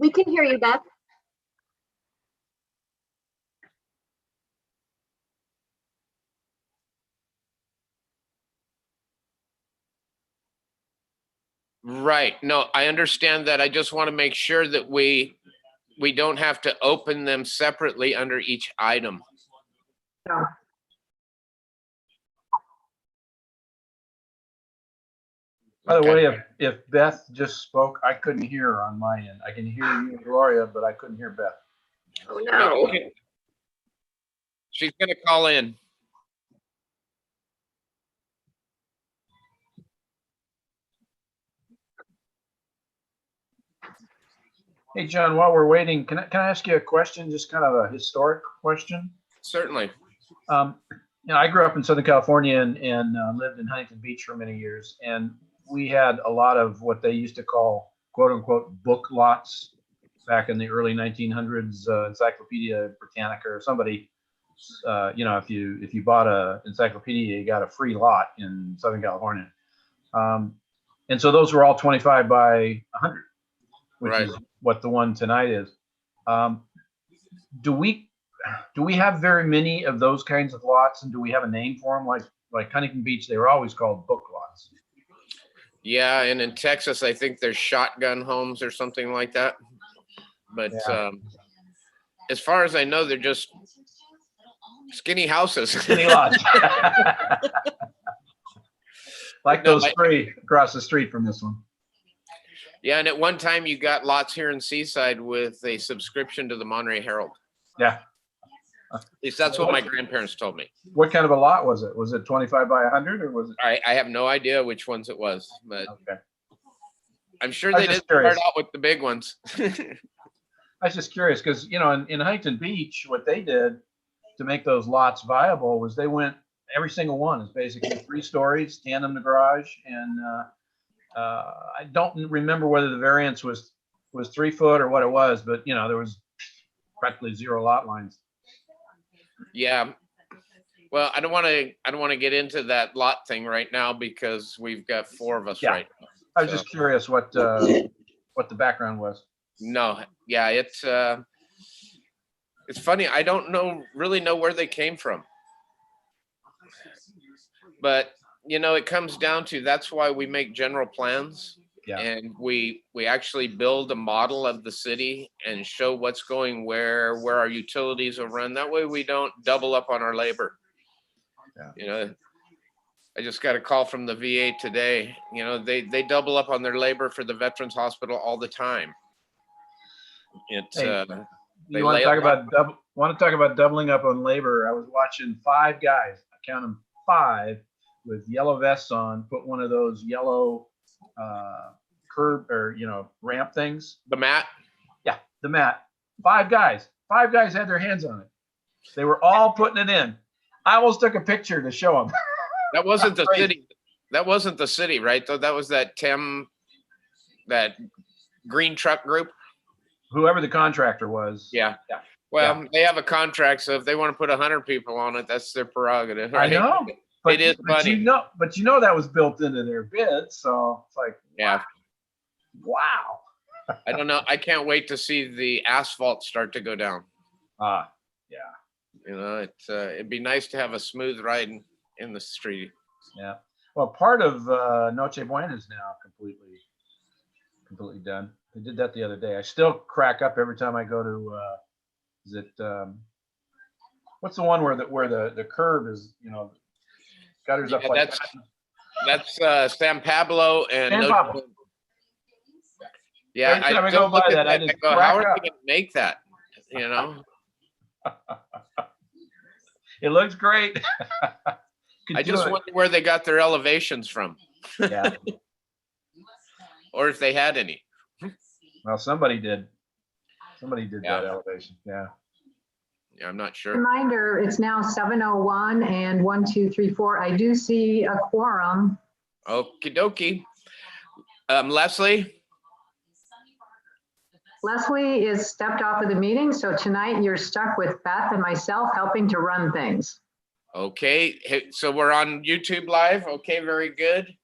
We can hear you, Beth. Right. No, I understand that. I just want to make sure that we don't have to open them separately under each item. No. By the Okay. way, if Beth just spoke, I couldn't hear her on my end. I can hear you, Gloria, but I couldn't hear Beth. Oh, no. Okay. She's going to call in. Hey, John, while we're waiting, can I ask you a question? Just kind of a historic question. Certainly. I grew up in Southern California and lived in Huntington Beach for many years. And we had a lot of what they used to call, quote unquote, book lots back in the early 1900s, Encyclopedia Britannica or somebody, if you bought a encyclopedia, you got a free lot in Southern California. And so those were all 25 by 100, which Right. is what the one tonight is. Do we have very many of those kinds of lots, and do we have a name for them? Like Huntington Beach, they were always called book lots. Yeah, and in Texas, I think there's shotgun homes or something like that. But Yeah. as far as I know, they're just skinny houses. Skinny lots. Like No, those three across the street from this one. Yeah, and at one time you got lots here in Seaside with a subscription to the Monterey Herald. Yeah. At least that's what my grandparents told me. What kind of a lot was it? Was it 25 by 100 or was it? I have no idea which ones it was, but Okay. I'm sure I was they just didn't start curious. out with the big ones. I was just curious because, in Huntington Beach, what they did to make those lots viable was they went, every single one is basically 3 stories, tandem to garage. And I don't remember whether the variance was 3 foot or what it was, but, there was practically 0 lot lines. Yeah. Well, I don't want to get into that lot thing right now because we've got 4 of us Yeah. right now. I was just curious what the background was. No, yeah, it's funny. I don't really know where they came from, but it comes down to that's why we make general plans. Yeah. And we actually build a model of the city and show what's going where our utilities will run. That way we don't double up on our labor. Yeah. I just got a call from the VA today. They double up on their labor for the Veterans Hospital all the time. It's Hey, they you want lay to a talk about doubling up on labor? I was watching 5 guys, I count them 5, with yellow vests on, put one of those yellow curb or ramp things. the mat. Yeah, the mat. 5 guys had their hands on it. They were all putting it in. I almost took a picture to show them. That wasn't the Crazy. city. That wasn't the city, right? Though that was that green truck group. Whoever the contractor was. Yeah. Yeah. Well, they have a contract, so if they want to put 100 people on it, that's their prerogative. Right? I know. But, It is funny. But that was built into their bid, so it's like, Yeah. wow. I don't know. I can't wait to see the asphalt start to go down. Yeah. It'd be nice to have a smooth ride in the street. Yeah. Well, part of Noche Buena is now completely done. They did that the other day. I still crack up every time I go to, what's the one where the curb is, gutters up Yeah, like that's San Pablo and San Pablo. Yeah, Every time I still go by look at that, I and just go, crack how are up. they going to make that? It looks great. I just wonder where they got their elevations from. Yeah. Or if they had any. Well, somebody did. Yeah. That elevation. Yeah. Yeah, I'm not sure. Reminder, it's now 7:01 and 1, 2, 3, 4. I do see a quorum. Okie dokie. Leslie? Leslie is stepped off of the meeting, so tonight you're stuck with Beth and myself helping to run things. Okay, so we're on YouTube Live. Okay, very good.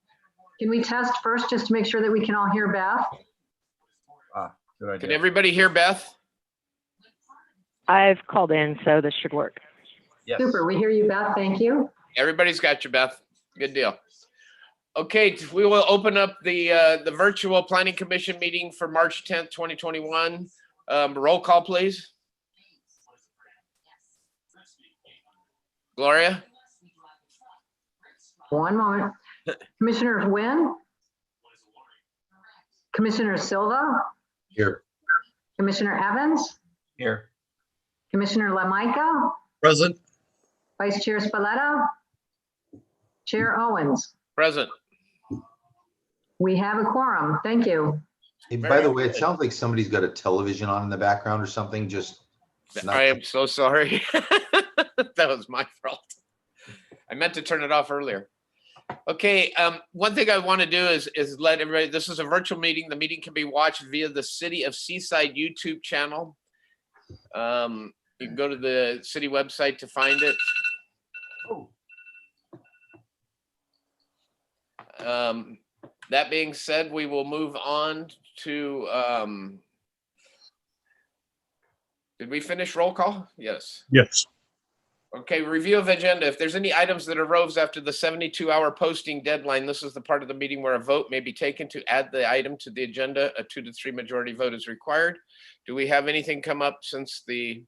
Can we test first just to make sure that we can all hear Beth? Good Can idea. everybody hear Beth? I've called in, so this should work. Yes. Super, we hear you, Beth, thank you. Everybody's got you, Beth. Good deal. Okay, we will open up the virtual planning commission meeting for March 10th, 2021. Roll call, please. Gloria? One moment. Commissioner Wynn? Commissioner Silva? Here. Commissioner Evans? Here. Commissioner Lamaika? Present. Vice Chair Spalletta? Chair Owens? Present. We have a quorum. Thank you. Hey, by Very the way, it good. sounds like somebody's got a television on in the background or something, just. I am so sorry. That was my fault. I meant to turn it off earlier. Okay, one thing I want to do is let everybody, this is a virtual meeting. The meeting can be watched via the City of Seaside YouTube channel. You can go to the city website to find it. That being said, we will move on to, did we finish roll call? Yes. Yes. Okay, review of agenda. If there's any items that arose after the 72-hour posting deadline, this is the part of the meeting where a vote may be taken to add the item to the agenda. A 2 to 3 majority vote is required. Do we have anything come up since the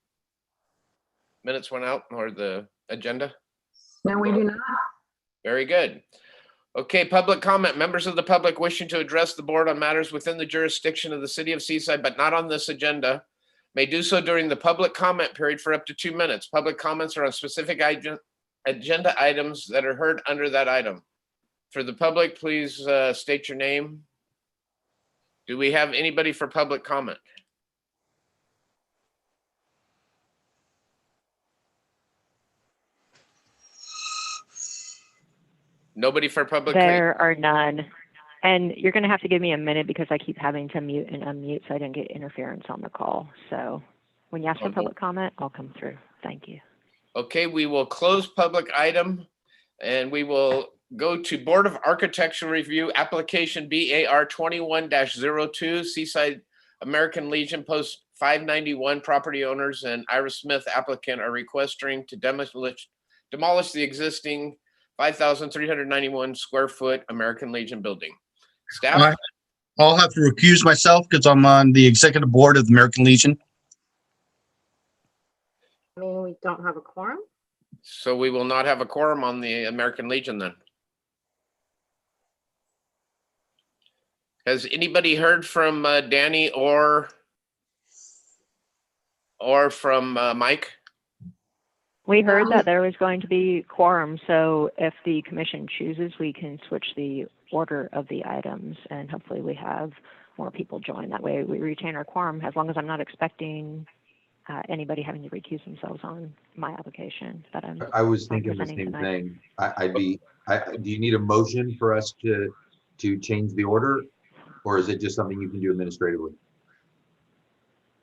minutes went out or the agenda? No, we do not. Very good. Okay, public comment. Members of the public wishing to address the board on matters within the jurisdiction of the City of Seaside, but not on this agenda, may do so during the public comment period for up to 2 minutes. Public comments are on specific agenda items that are heard under that item. For the public, please state your name. Do we have anybody for public comment? Nobody for public? There are none. And you're going to have to give me a minute because I keep having to mute and unmute so I don't get interference on the call. So when you ask for Okay. public comment, I'll come through. Thank you. Okay, we will close public item and we will go to Board of Architectural Review, application BAR 21-02, Seaside American Legion Post 591. Property owners and Ira Smith applicant are requesting to demolish the existing 5,391 square foot American Legion building. Staff? I'll have to recuse myself because I'm on the executive board of the American Legion. I mean, we don't have a quorum. So we will not have a quorum on the American Legion then. Has anybody heard from Danny or from Mike? We heard that there was going to be quorum, so if the commission chooses, we can switch the order of the items and hopefully we have more people join. That way we retain our quorum as long as I'm not expecting anybody having to recuse themselves on my application that I'm. I was thinking the presenting same tonight. thing. Do you need a motion for us to change the order? Or is it just something you can do administratively?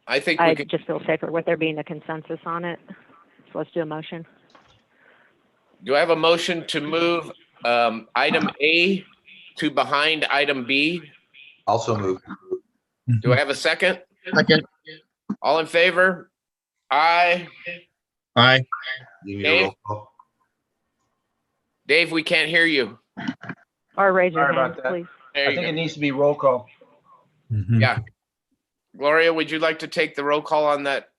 I think we I could, just feel safer with there being a consensus on it. So let's do a motion. do I have a motion to move item A to behind item B? Also move. Do I have a second? Second. All in favor? Aye. Aye. You need Dave? a roll call? Dave, we can't hear you. Or raise your Sorry hand, about that. please. There I you think go. it needs to be roll call. Yeah. Gloria, would you like to take the roll call on that?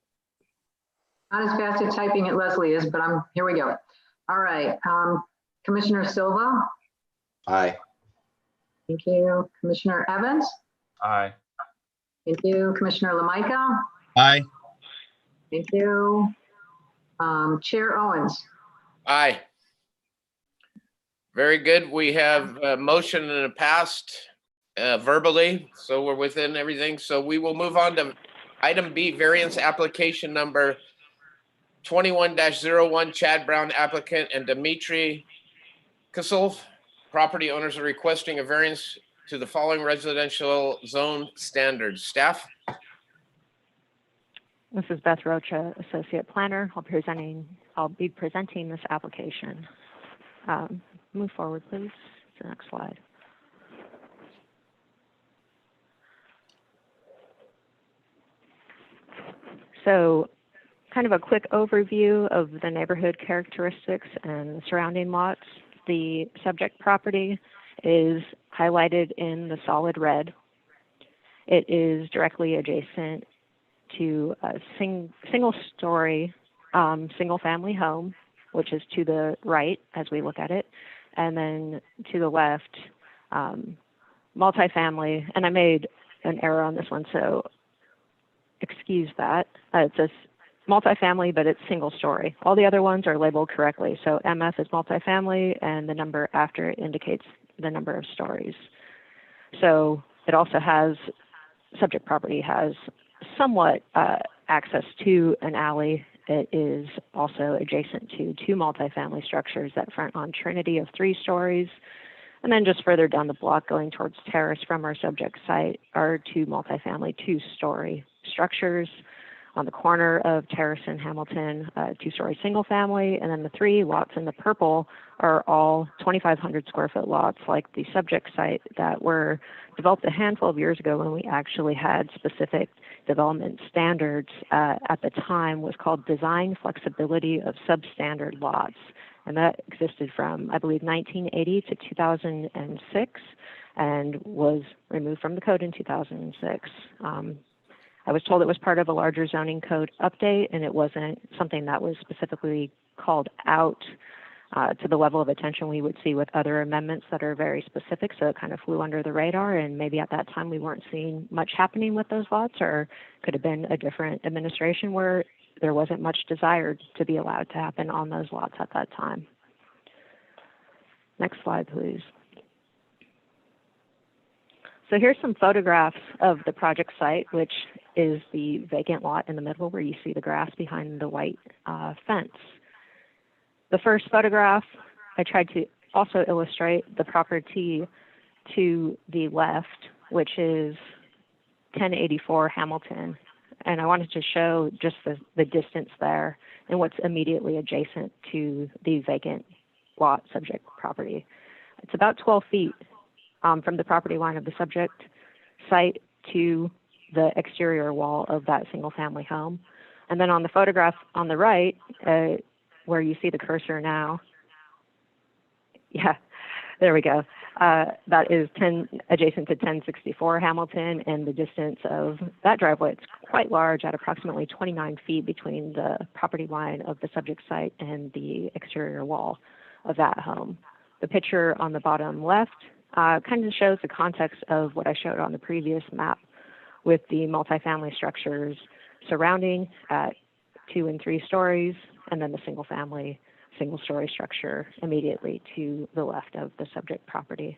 Not as fast at typing as Leslie is, but here we go. All right, Commissioner Silva? Aye. Thank you. Commissioner Evans? Aye. Thank you. Commissioner Lamaika? Aye. Thank you. Chair Owens? Aye. Very good. We have a motion and a passed verbally, so we're within everything. So we will move on to item B, variance application number 21-01, Chad Brown applicant and Dimitri Kisilov. Property owners are requesting a variance to the following residential zone standards. Staff? This is Beth Rocha, Associate Planner. I'll be presenting this application. Move forward, please, to the next slide. So kind of a quick overview of the neighborhood characteristics and the surrounding lots. The subject property is highlighted in the solid red. It is directly adjacent to a single-story single-family home, which is to the right as we look at it, and then to the left, multifamily. And I made an error on this one, so excuse that. It says multifamily, but it's single-story. All the other ones are labeled correctly. So MF is multifamily, and the number after it indicates the number of stories. So it also has, subject property has somewhat access to an alley. It is also adjacent to two multifamily structures that front on Trinity of 3 stories. And then just further down the block going towards Terrace from our subject site are 2 multifamily 2-story structures. On the corner of Terrace and Hamilton, 2-story single family, and then the 3 lots in the purple are all 2,500 square foot lots like the subject site that were developed a handful of years ago when we actually had specific development standards. At the time was called Design Flexibility of Substandard Lots. And that existed from, I believe, 1980 to 2006 and was removed from the code in 2006. I was told it was part of a larger zoning code update, and it wasn't something that was specifically called out to the level of attention we would see with other amendments that are very specific, so it kind of flew under the radar, and maybe at that time we weren't seeing much happening with those lots, or could have been a different administration where there wasn't much desire to be allowed to happen on those lots at that time. Next slide, please. So here's some photographs of the project site, which is the vacant lot in the middle where you see the grass behind the white fence. The first photograph, I tried to also illustrate the property to the left, which is 1084 Hamilton. And I wanted to show just the distance there and what's immediately adjacent to the vacant lot subject property. It's about 12 feet from the property line of the subject site to the exterior wall of that single family home. And then on the photograph on the right, where you see the cursor now, yeah, there we go. That is adjacent to 1064 Hamilton, and the distance of that driveway, it's quite large at approximately 29 feet between the property line of the subject site and the exterior wall of that home. The picture on the bottom left kind of shows the context of what I showed on the previous map with the multifamily structures surrounding at 2 and 3 stories, and then the single-story structure immediately to the left of the subject property.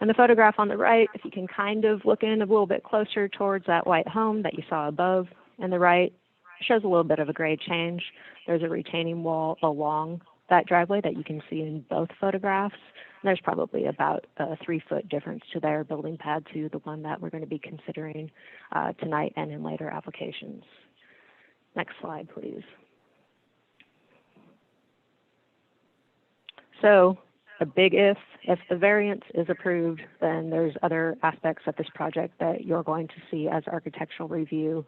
And the photograph on the right, if you can kind of look in a little bit closer towards that white home that you saw above and the right, shows a little bit of a grade change. There's a retaining wall along that driveway that you can see in both photographs. And there's probably about a 3-foot difference to their building pad to the one that we're going to be considering tonight and in later applications. Next slide, please. So a big if the variance is approved, then there's other aspects of this project that you're going to see as architectural review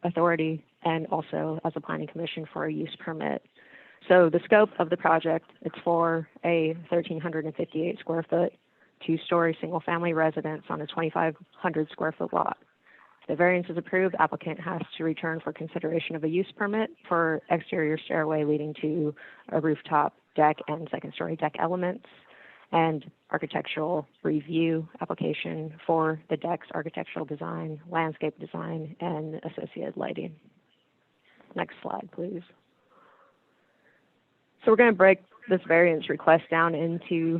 authority and also as a planning commission for a use permit. So the scope of the project, it's for a 1,358 square foot, 2-story single family residence on a 2,500 square foot lot. If the variance is approved, applicant has to return for consideration of a use permit for exterior stairway leading to a rooftop deck and second-story deck elements, and architectural review application for the deck's architectural design, landscape design, and associated lighting. Next slide, please. So we're going to break this variance request down into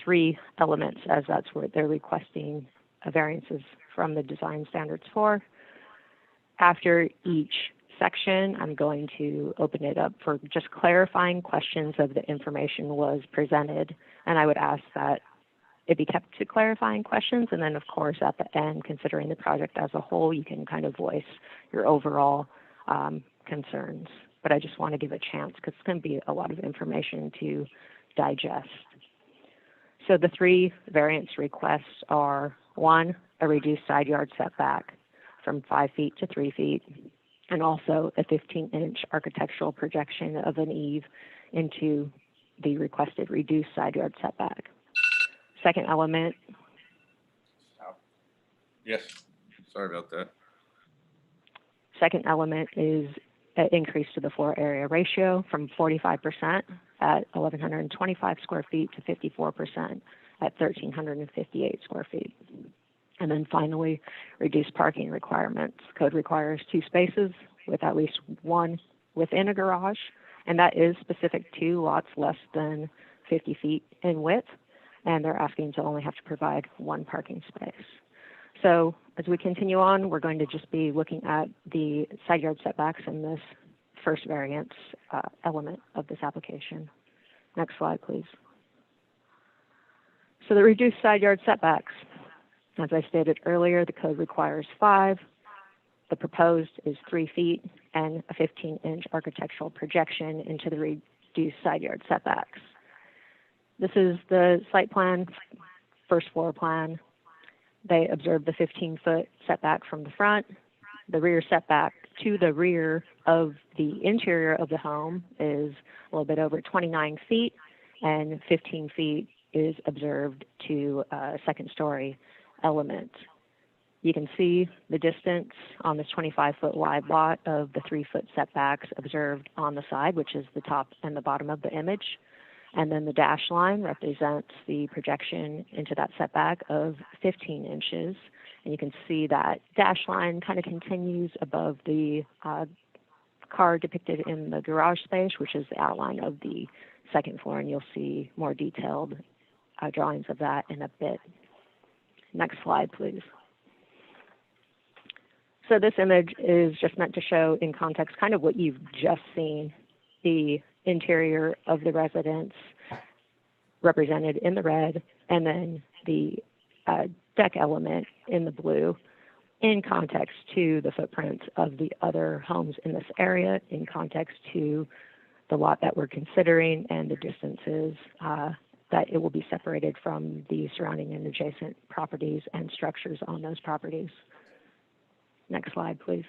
3 elements, as that's what they're requesting variances from the design standards for. After each section, I'm going to open it up for just clarifying questions of the information was presented, and I would ask that it be kept to clarifying questions, and then of course at the end, considering the project as a whole, you can kind of voice your overall concerns. But I just want to give a chance because it's going to be a lot of information to digest. So the 3 variance requests are: 1, a reduced side yard setback from 5 feet to 3 feet. and also a 15-inch architectural projection of an eave into the requested reduced side yard setback. Second element, Yes, sorry about that. second element is an increase to the floor area ratio from 45% at 1,125 square feet to 54% at 1,358 square feet. And then finally, reduce parking requirements. Code requires 2 spaces with at least 1 within a garage, and that is specific to lots less than 50 feet in width, and they're asking to only have to provide 1 parking space. So as we continue on, we're going to just be looking at the side yard setbacks in this first variance element of this application. Next slide, please. So the reduced side yard setbacks. As I stated earlier, the code requires 5. The proposed is 3 feet and a 15-inch architectural projection into the reduced side yard setbacks. This is the site plan, first floor plan. They observe the 15-foot setback from the front. The rear setback to the rear of the interior of the home is a little bit over 29 feet, and 15 feet is observed to a second-story element. You can see the distance on this 25-foot wide lot of the 3-foot setbacks observed on the side, which is the top and the bottom of the image. And then the dashed line represents the projection into that setback of 15 inches. And you can see that dashed line kind of continues above the car depicted in the garage space, which is the outline of the second floor. And you'll see more detailed drawings of that in a bit. Next slide, please. So this image is just meant to show in context kind of what you've just seen, the interior of the residence represented in the red, and then the deck element in the blue in context to the footprint of the other homes in this area, in context to the lot that we're considering and the distances that it will be separated from the surrounding and adjacent properties and structures on those properties. Next slide, please.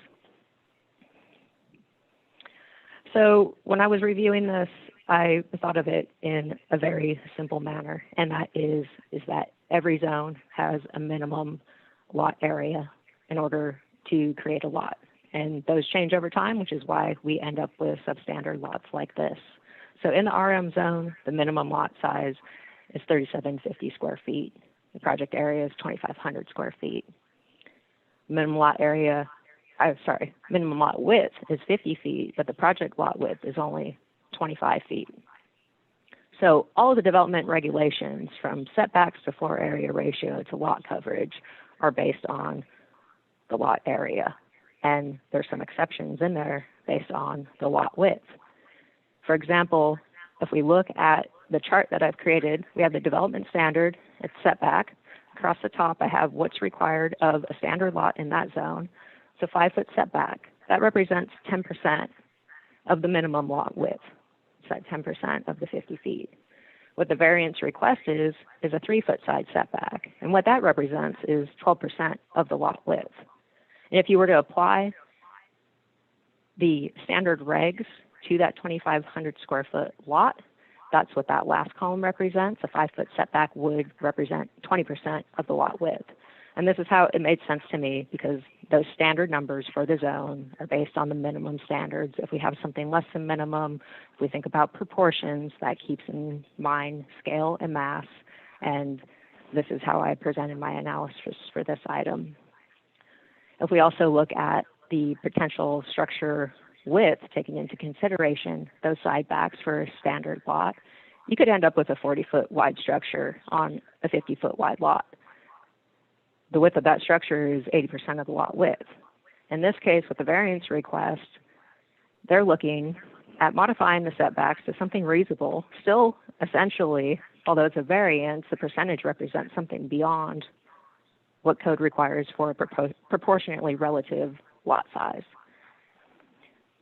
So when I was reviewing this, I thought of it in a very simple manner, and that is that every zone has a minimum lot area in order to create a lot. And those change over time, which is why we end up with substandard lots like this. So in the RM zone, the minimum lot size is 3,750 square feet. The project area is 2,500 square feet. Minimum lot width is 50 feet, but the project lot width is only 25 feet. So all of the development regulations, from setbacks to floor area ratio to lot coverage, are based on the lot area. And there's some exceptions in there based on the lot width. For example, if we look at the chart that I've created, we have the development standard, it's setback. Across the top, I have what's required of a standard lot in that zone. So 5-foot setback, that represents 10% of the minimum lot width. It's that 10% of the 50 feet. What the variance request is a 3-foot side setback. And what that represents is 12% of the lot width. And if you were to apply the standard regs to that 2,500 square foot lot, that's what that last column represents. A 5-foot setback would represent 20% of the lot width. And this is how it made sense to me, because those standard numbers for the zone are based on the minimum standards. If we have something less than minimum, if we think about proportions, that keeps in mind scale and mass. And this is how I presented my analysis for this item. If we also look at the potential structure width, taking into consideration those side backs for a standard lot, you could end up with a 40-foot wide structure on a 50-foot wide lot. The width of that structure is 80% of the lot width. In this case, with the variance request, they're looking at modifying the setbacks to something reasonable. Still, essentially, although it's a variance, the percentage represents something beyond what code requires for a proportionately relative lot size.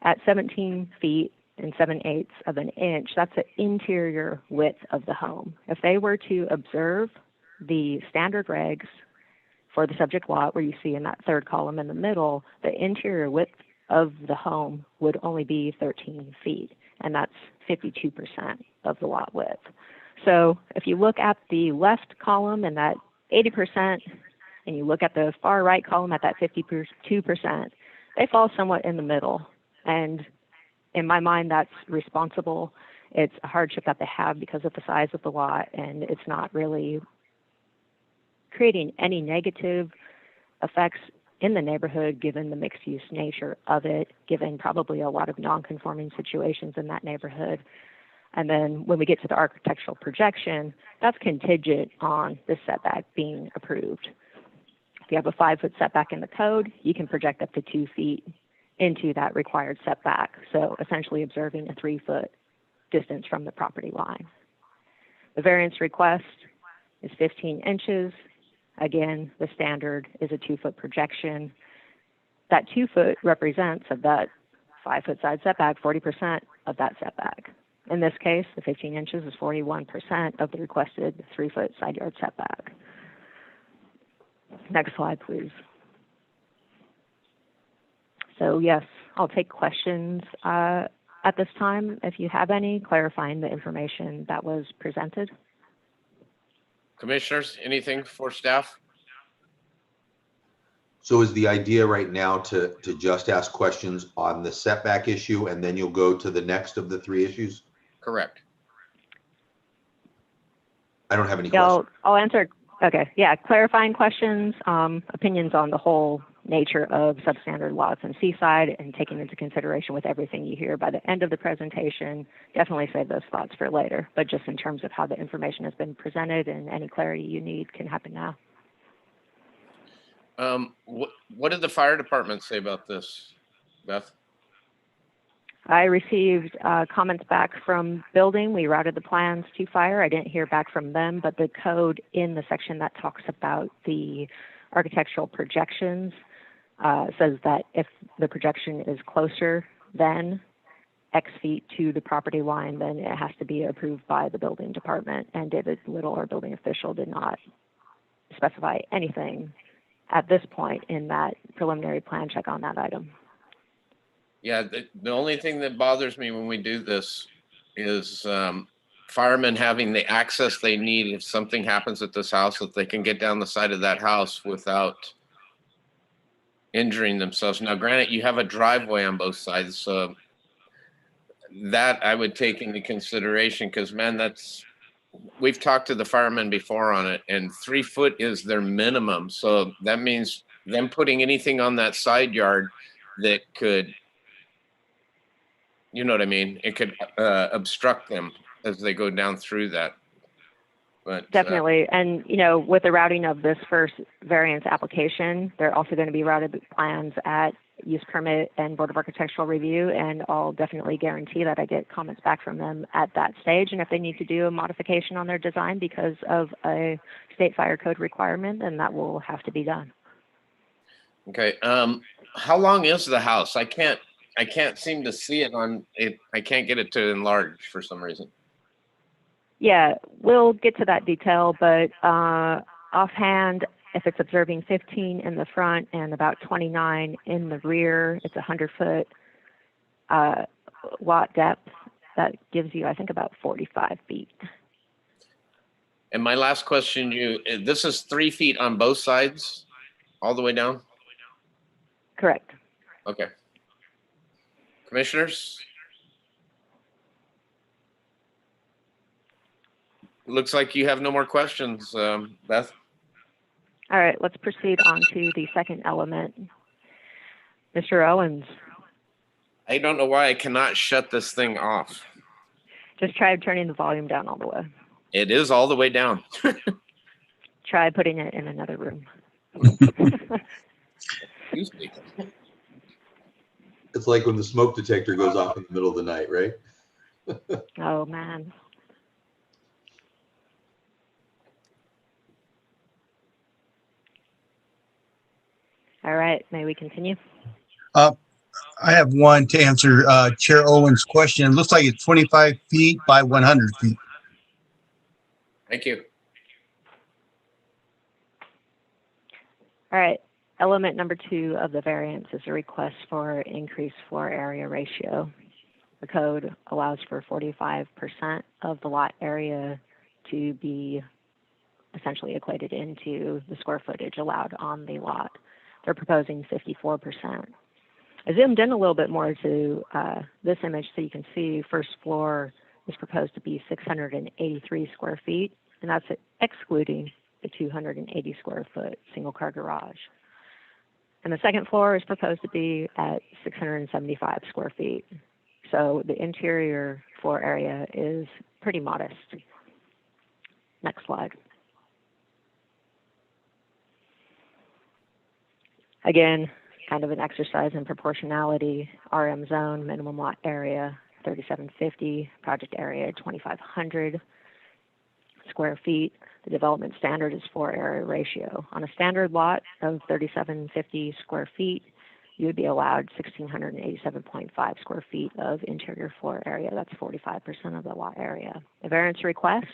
At 17 feet and 7/8 of an inch, that's the interior width of the home. If they were to observe the standard regs for the subject lot, where you see in that third column in the middle, the interior width of the home would only be 13 feet, and that's 52% of the lot width. So if you look at the left column and that 80%, and you look at the far right column at that 52%, they fall somewhat in the middle. And in my mind, that's responsible. It's a hardship that they have because of the size of the lot, and it's not really creating any negative effects in the neighborhood given the mixed use nature of it, given probably a lot of non-conforming situations in that neighborhood. And then when we get to the architectural projection, that's contingent on the setback being approved. If you have a 5-foot setback in the code, you can project up to 2 feet into that required setback. So essentially observing a 3-foot distance from the property line. The variance request is 15 inches. Again, the standard is a 2-foot projection. That 2 foot represents of that 5-foot side setback, 40% of that setback. In this case, the 15 inches is 41% of the requested 3-foot side yard setback. Next slide, please. So yes, I'll take questions at this time, if you have any, clarifying the information that was presented. Commissioners, anything for staff? So is the idea right now to just ask questions on the setback issue and then you'll go to the next of the 3 issues? Correct. I don't have any Yeah, questions. I'll answer. Okay, yeah, clarifying questions, opinions on the whole nature of substandard lots in Seaside, and taking into consideration with everything you hear by the end of the presentation. Definitely save those thoughts for later, but just in terms of how the information has been presented and any clarity you need can happen now. What did the fire department say about this, Beth? I received comments back from building. We routed the plans to fire. I didn't hear back from them, but the code in the section that talks about the architectural projections says that if the projection is closer than X feet to the property line, then it has to be approved by the building department. And David Little, our building official, did not specify anything at this point in that preliminary plan check on that item. Yeah, the only thing that bothers me when we do this is firemen having the access they need if something happens at this house, that they can get down the side of that house without injuring themselves. Now, granted, you have a driveway on both sides, so that I would take into consideration, because, man, we've talked to the firemen before on it, and 3 foot is their minimum. So that means them putting anything on that side yard that could, you know what I mean? It could obstruct them as they go down through that. But Definitely. And, you know, with the routing of this first variance application, there are also going to be routed plans at use permit and Board of Architectural Review, and I'll definitely guarantee that I get comments back from them at that stage. And if they need to do a modification on their design because of a state fire code requirement, then that will have to be done. Okay. How long is the house? I can't seem to see it on it. I can't get it to enlarge for some reason. Yeah, we'll get to that detail, but offhand, if it's observing 15 in the front and about 29 in the rear, it's 100-foot lot depth. That gives you, I think, about 45 feet. And my last question, this is 3 feet on both sides, all the way down? Correct. Okay. Commissioners? Looks like you have no more questions, Beth. All right, let's proceed on to the second element. Mr. Owens. I don't know why I cannot shut this thing off. Just try turning the volume down all the way. It is all the way down. Try putting it in another room. Excuse me. It's like when the smoke detector goes off in the middle of the night, right? Oh, man. All right, may we continue? I have one to answer Chair Owen's question. It looks like it's 25 feet by 100 feet. Thank you. All right, element number 2 of the variance is a request for increased floor area ratio. The code allows for 45% of the lot area to be essentially equated into the square footage allowed on the lot. They're proposing 54%. I zoomed in a little bit more to this image so you can see first floor is proposed to be 683 square feet, and that's excluding the 280 square foot single car garage. And the second floor is proposed to be at 675 square feet. So the interior floor area is pretty modest. Next slide. Again, kind of an exercise in proportionality. RM zone, minimum lot area, 3,750, project area, 2,500 square feet. The development standard is floor area ratio. On a standard lot of 3,750 square feet, you would be allowed 1,687.5 square feet of interior floor area. That's 45% of the lot area. A variance request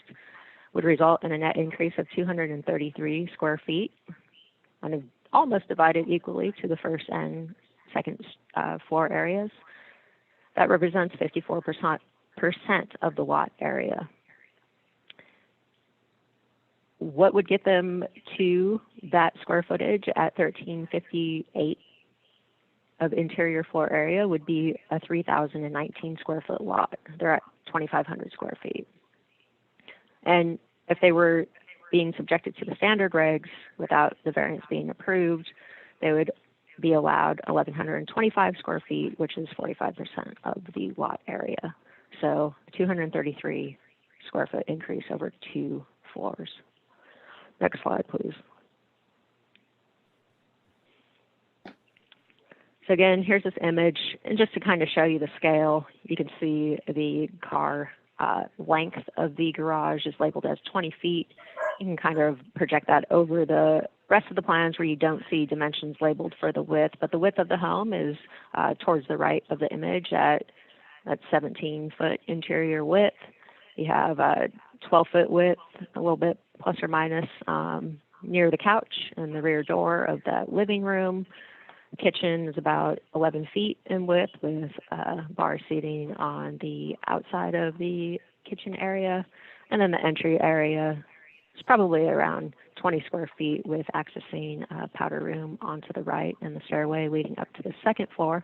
would result in a net increase of 233 square feet, and almost divided equally to the first and second floor areas. That represents 54% of the lot area. What would get them to that square footage at 1,358 of interior floor area would be a 3,019 square foot lot. They're at 2,500 square feet. And if they were being subjected to the standard regs without the variance being approved, they would be allowed 1,125 square feet, which is 45% of the lot area. So 233 square foot increase over 2 floors. Next slide, please. So again, here's this image, and just to kind of show you the scale, you can see the car length of the garage is labeled as 20 feet. You can kind of project that over the rest of the plans where you don't see dimensions labeled for the width, but the width of the home is towards the right of the image at 17-foot interior width. You have a 12-foot width, a little bit plus or minus, near the couch and the rear door of that living room. The kitchen is about 11 feet in width with bar seating on the outside of the kitchen area. And then the entry area is probably around 20 square feet with accessing a powder room onto the right and the stairway leading up to the second floor,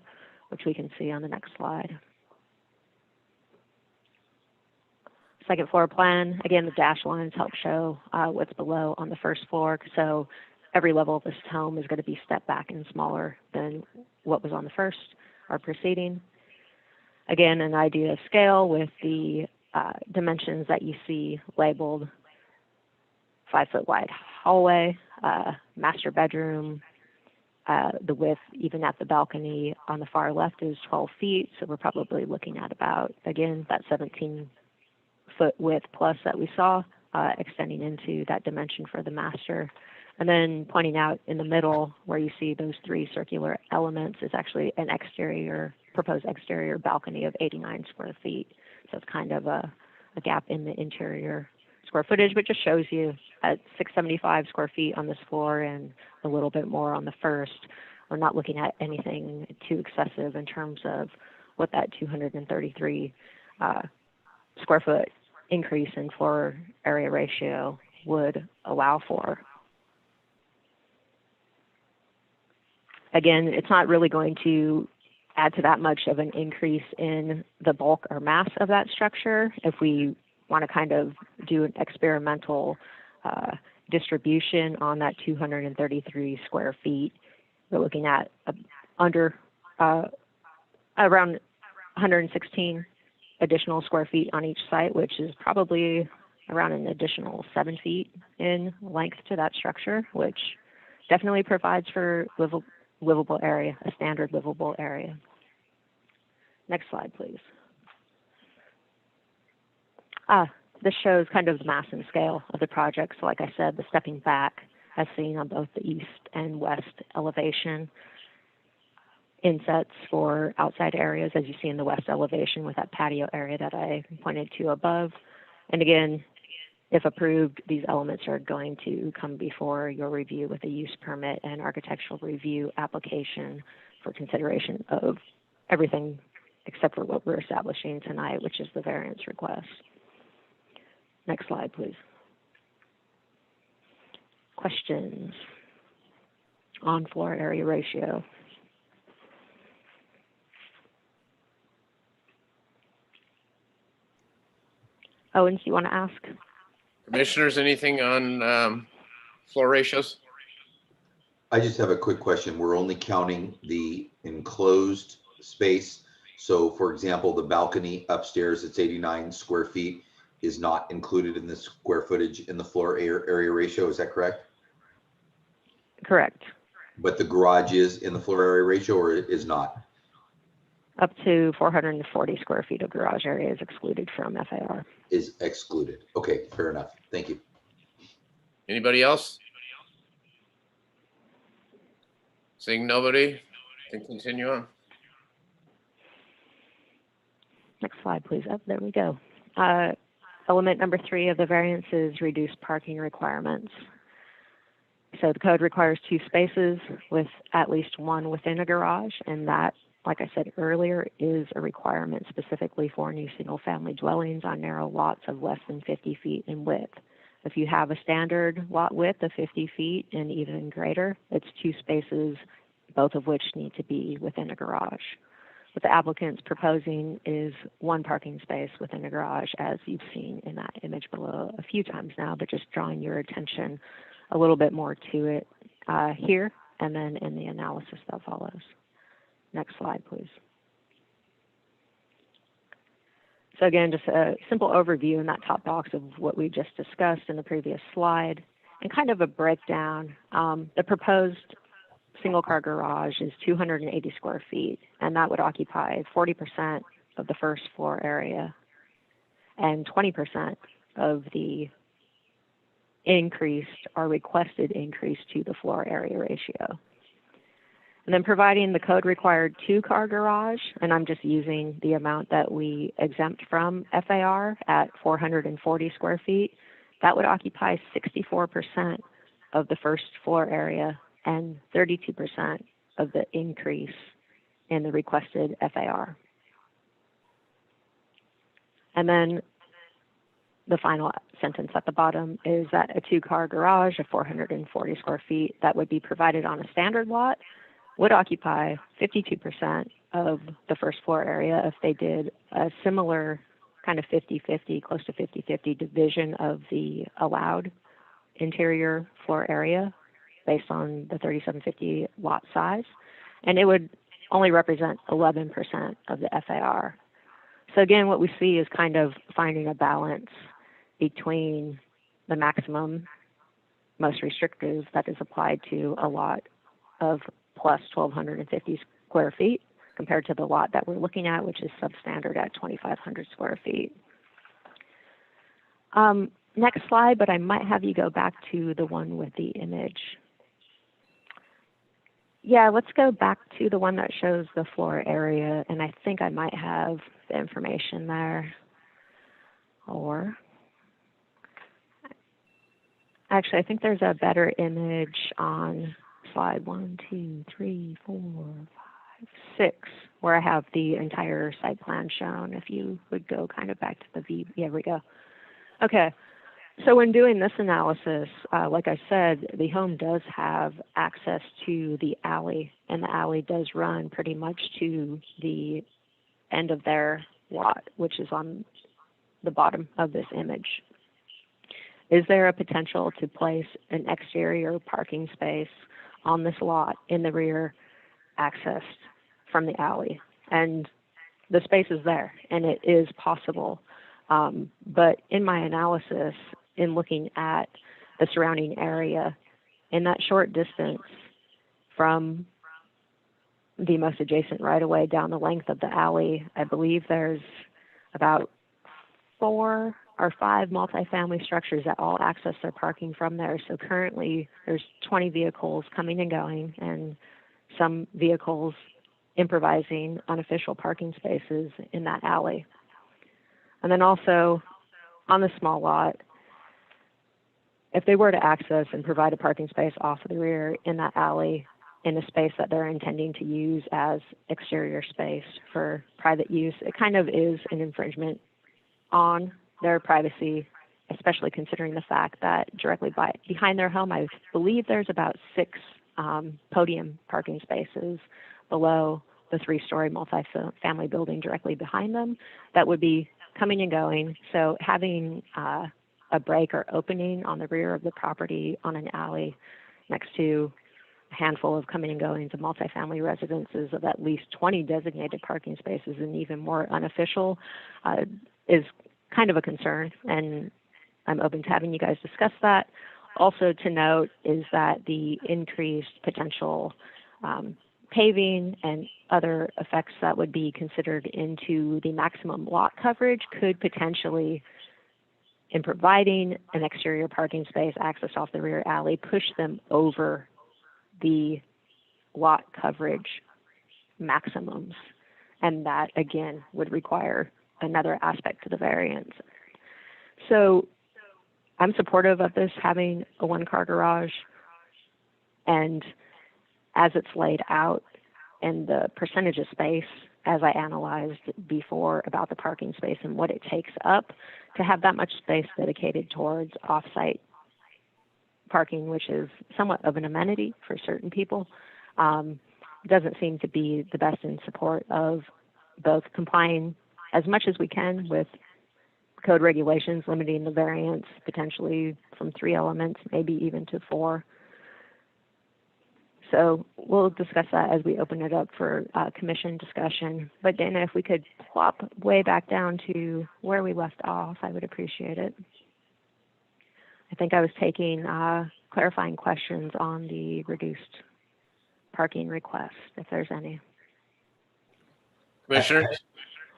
which we can see on the next slide. Second floor plan, again, the dash lines help show what's below on the first floor. So every level of this home is going to be stepped back and smaller than what was on the first or preceding. Again, an idea of scale with the dimensions that you see labeled: 5-foot wide hallway, master bedroom. The width, even at the balcony on the far left, is 12 feet. So we're probably looking at about, again, that 17-foot width plus that we saw, extending into that dimension for the master. And then pointing out in the middle where you see those 3 circular elements is actually an exterior, proposed exterior balcony of 89 square feet. So it's kind of a gap in the interior square footage, but just shows you at 675 square feet on this floor and a little bit more on the first. We're not looking at anything too excessive in terms of what that 233 square foot increase in floor area ratio would allow for. Again, it's not really going to add to that much of an increase in the bulk or mass of that structure. If we want to kind of do an experimental distribution on that 233 square feet, we're looking at around 116 additional square feet on each site, which is probably around an additional 7 feet in length to that structure, which definitely provides for livable area, a standard livable area. Next slide, please. This shows kind of the mass and scale of the project. So like I said, the stepping back as seen on both the east and west elevation. Insets for outside areas, as you see in the west elevation with that patio area that I pointed to above. And again, If approved, these elements are going to come before your review with a use permit and architectural review application for consideration of everything except for what we're establishing tonight, which is the variance request. Next slide, please. Questions on floor area ratio? Owens, you want to ask? Commissioners, anything on floor ratios? I just have a quick question. We're only counting the enclosed space. So for example, the balcony upstairs, it's 89 square feet, is not included in the square footage in the floor area ratio. Is that correct? Correct. But the garage is in the floor area ratio, or it is not? Up to 440 square feet of garage area is excluded from FAR. Is excluded. Okay, fair enough. Thank you. Anybody else? Seeing nobody, then continue on. Next slide, please. Oh, there we go. Element number 3 of the variance is reduced parking requirements. So the code requires 2 spaces with at least 1 within a garage, and that, like I said earlier, is a requirement specifically for new single-family dwellings on narrow lots of less than 50 feet in width. If you have a standard lot width of 50 feet and even greater, it's 2 spaces, both of which need to be within a garage. What the applicant's proposing is 1 parking space within a garage, as you've seen in that image below a few times now, but just drawing your attention a little bit more to it here and then in the analysis that follows. Next slide, please. So again, just a simple overview in that top box of what we just discussed in the previous slide and kind of a breakdown. The proposed single car garage is 280 square feet, and that would occupy 40% of the first floor area and 20% of the increased or requested increase to the floor area ratio. And then providing the code required 2-car garage, and I'm just using the amount that we exempt from FAR at 440 square feet, that would occupy 64% of the first floor area and 32% of the increase in the requested FAR. And then the final sentence at the bottom is that a 2-car garage of 440 square feet that would be provided on a standard lot would occupy 52% of the first floor area if they did a similar kind of 50-50, close to 50-50 division of the allowed interior floor area based on the 3750 lot size. And it would only represent 11% of the FAR. So again, what we see is kind of finding a balance between the maximum, most restrictive that is applied to a lot of plus 1,250 square feet compared to the lot that we're looking at, which is substandard at 2,500 square feet. Next slide, but I might have you go back to the one with the image. Yeah, let's go back to the one that shows the floor area, and I think I might have the information there. Or actually, I think there's a better image on slide 1, 2, 3, 4, 5, 6, where I have the entire site plan shown. If you would go kind of back to the view. Yeah, we go. Okay. So when doing this analysis, like I said, the home does have access to the alley, and the alley does run pretty much to the end of their lot, which is on the bottom of this image. Is there a potential to place an exterior parking space on this lot in the rear accessed from the alley? And the space is there, and it is possible. But in my analysis, in looking at the surrounding area, in that short distance from the most adjacent right-of-way down the length of the alley, I believe there's about 4 or 5 multifamily structures that all access their parking from there. So currently there's 20 vehicles coming and going, and some vehicles improvising unofficial parking spaces in that alley. And then also on the small lot, if they were to access and provide a parking space off of the rear in that alley in a space that they're intending to use as exterior space for private use, it kind of is an infringement on their privacy, especially considering the fact that directly behind their home, I believe there's about 6 podium parking spaces below the 3-story multi-family building directly behind them that would be coming and going. So having a break or opening on the rear of the property on an alley next to a handful of coming and goings of multifamily residences of at least 20 designated parking spaces and even more unofficial is kind of a concern. And I'm open to having you guys discuss that. Also to note is that the increased potential paving and other effects that would be considered into the maximum lot coverage could potentially, in providing an exterior parking space access off the rear alley, push them over the lot coverage maximums. And that, again, would require another aspect to the variance. So I'm supportive of this having a 1-car garage, and as it's laid out and the percentage of space, as I analyzed before about the parking space and what it takes up to have that much space dedicated towards off-site parking, which is somewhat of an amenity for certain people, doesn't seem to be the best in support of both complying as much as we can with code regulations, limiting the variance potentially from 3 elements, maybe even to 4. So we'll discuss that as we open it up for commission discussion. But Dana, if we could plop way back down to where we left off, I would appreciate it. I think I was taking clarifying questions on the reduced parking request, if there's any. Commissioner,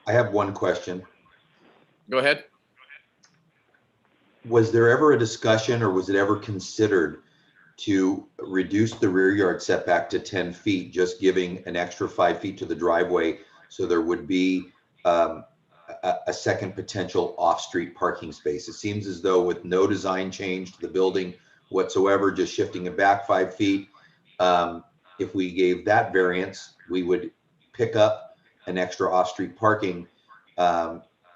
I have one question. go ahead. Was there ever a discussion or was it ever considered to reduce the rear yard setback to 10 feet, just giving an extra 5 feet to the driveway so there would be a second potential off-street parking space? It seems as though with no design change to the building whatsoever, just shifting it back 5 feet, if we gave that variance, we would pick up an extra off-street parking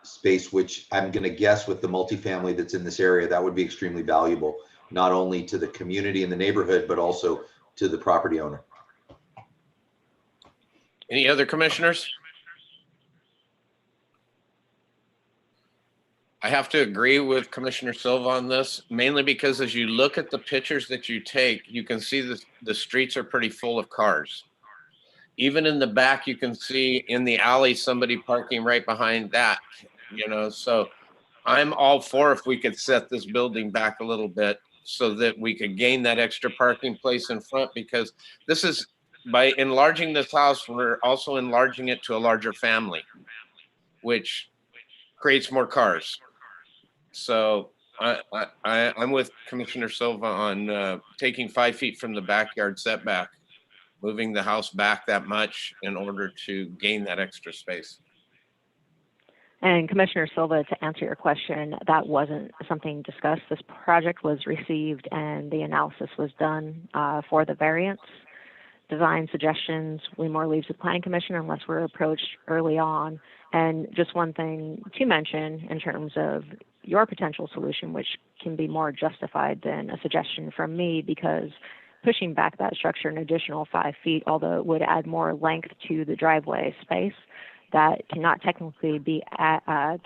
space, which I'm going to guess with the multifamily that's in this area, that would be extremely valuable, not only to the community and the neighborhood, but also to the property owner. Any other commissioners? I have to agree with Commissioner Silva on this, mainly because as you look at the pictures that you take, you can see the streets are pretty full of cars. Even in the back, you can see in the alley somebody parking right behind that, you know. So I'm all for if we could set this building back a little bit so that we could gain that extra parking place in front, because this is, by enlarging this house, we're also enlarging it to a larger family, which creates more cars. So I'm with Commissioner Silva on taking 5 feet from the backyard setback, moving the house back that much in order to gain that extra space. And Commissioner Silva, to answer your question, that wasn't something discussed. This project was received and the analysis was done for the variance. Design suggestions, we more leaves the Planning Commission unless we're approached early on. And just one thing to mention in terms of your potential solution, which can be more justified than a suggestion from me, because pushing back that structure an additional 5 feet, although it would add more length to the driveway space, that cannot technically be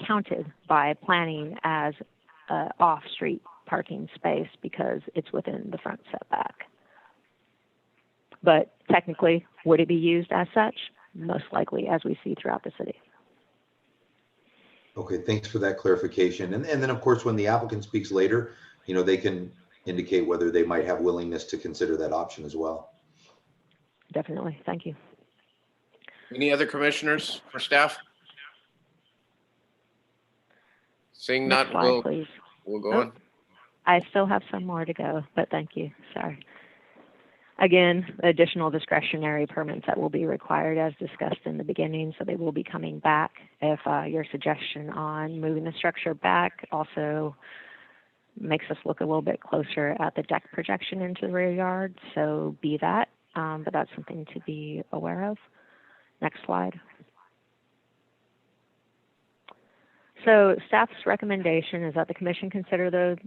counted by planning as an off-street parking space because it's within the front setback. But technically, would it be used as such? Most likely, as we see throughout the city. Okay, thanks for that clarification. And then, of course, when the applicant speaks later, you know, they can indicate whether they might have willingness to consider that option as well. Definitely. Thank you. Any other commissioners for staff? Seeing Next none, slide, please. we'll go Oh. on. I still have some more to go, but thank you. Sorry. Again, additional discretionary permits that will be required as discussed in the beginning, so they will be coming back. If your suggestion on moving the structure back also makes us look a little bit closer at the deck projection into the rear yard, so be that, but that's something to be aware of. Next slide. So staff's recommendation is that the commission consider the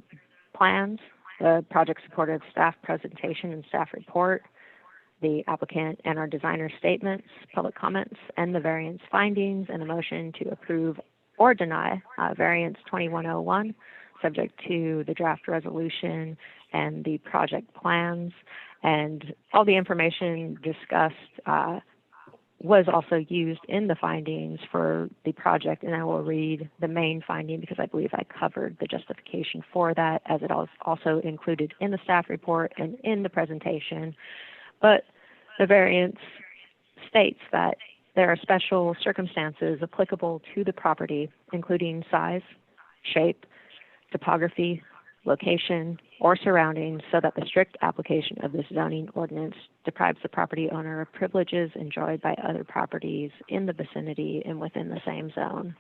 plans, the project supported staff presentation and staff report, the applicant and our designer statements, public comments, and the variance findings, and a motion to approve or deny variance 2101, subject to the draft resolution and the project plans. And all the information discussed was also used in the findings for the project, and I will read the main finding because I believe I covered the justification for that, as it was also included in the staff report and in the presentation. But the variance states that there are special circumstances applicable to the property, including size, shape, topography, location, or surroundings, so that the strict application of this zoning ordinance deprives the property owner of privileges enjoyed by other properties in the vicinity and within the same zone.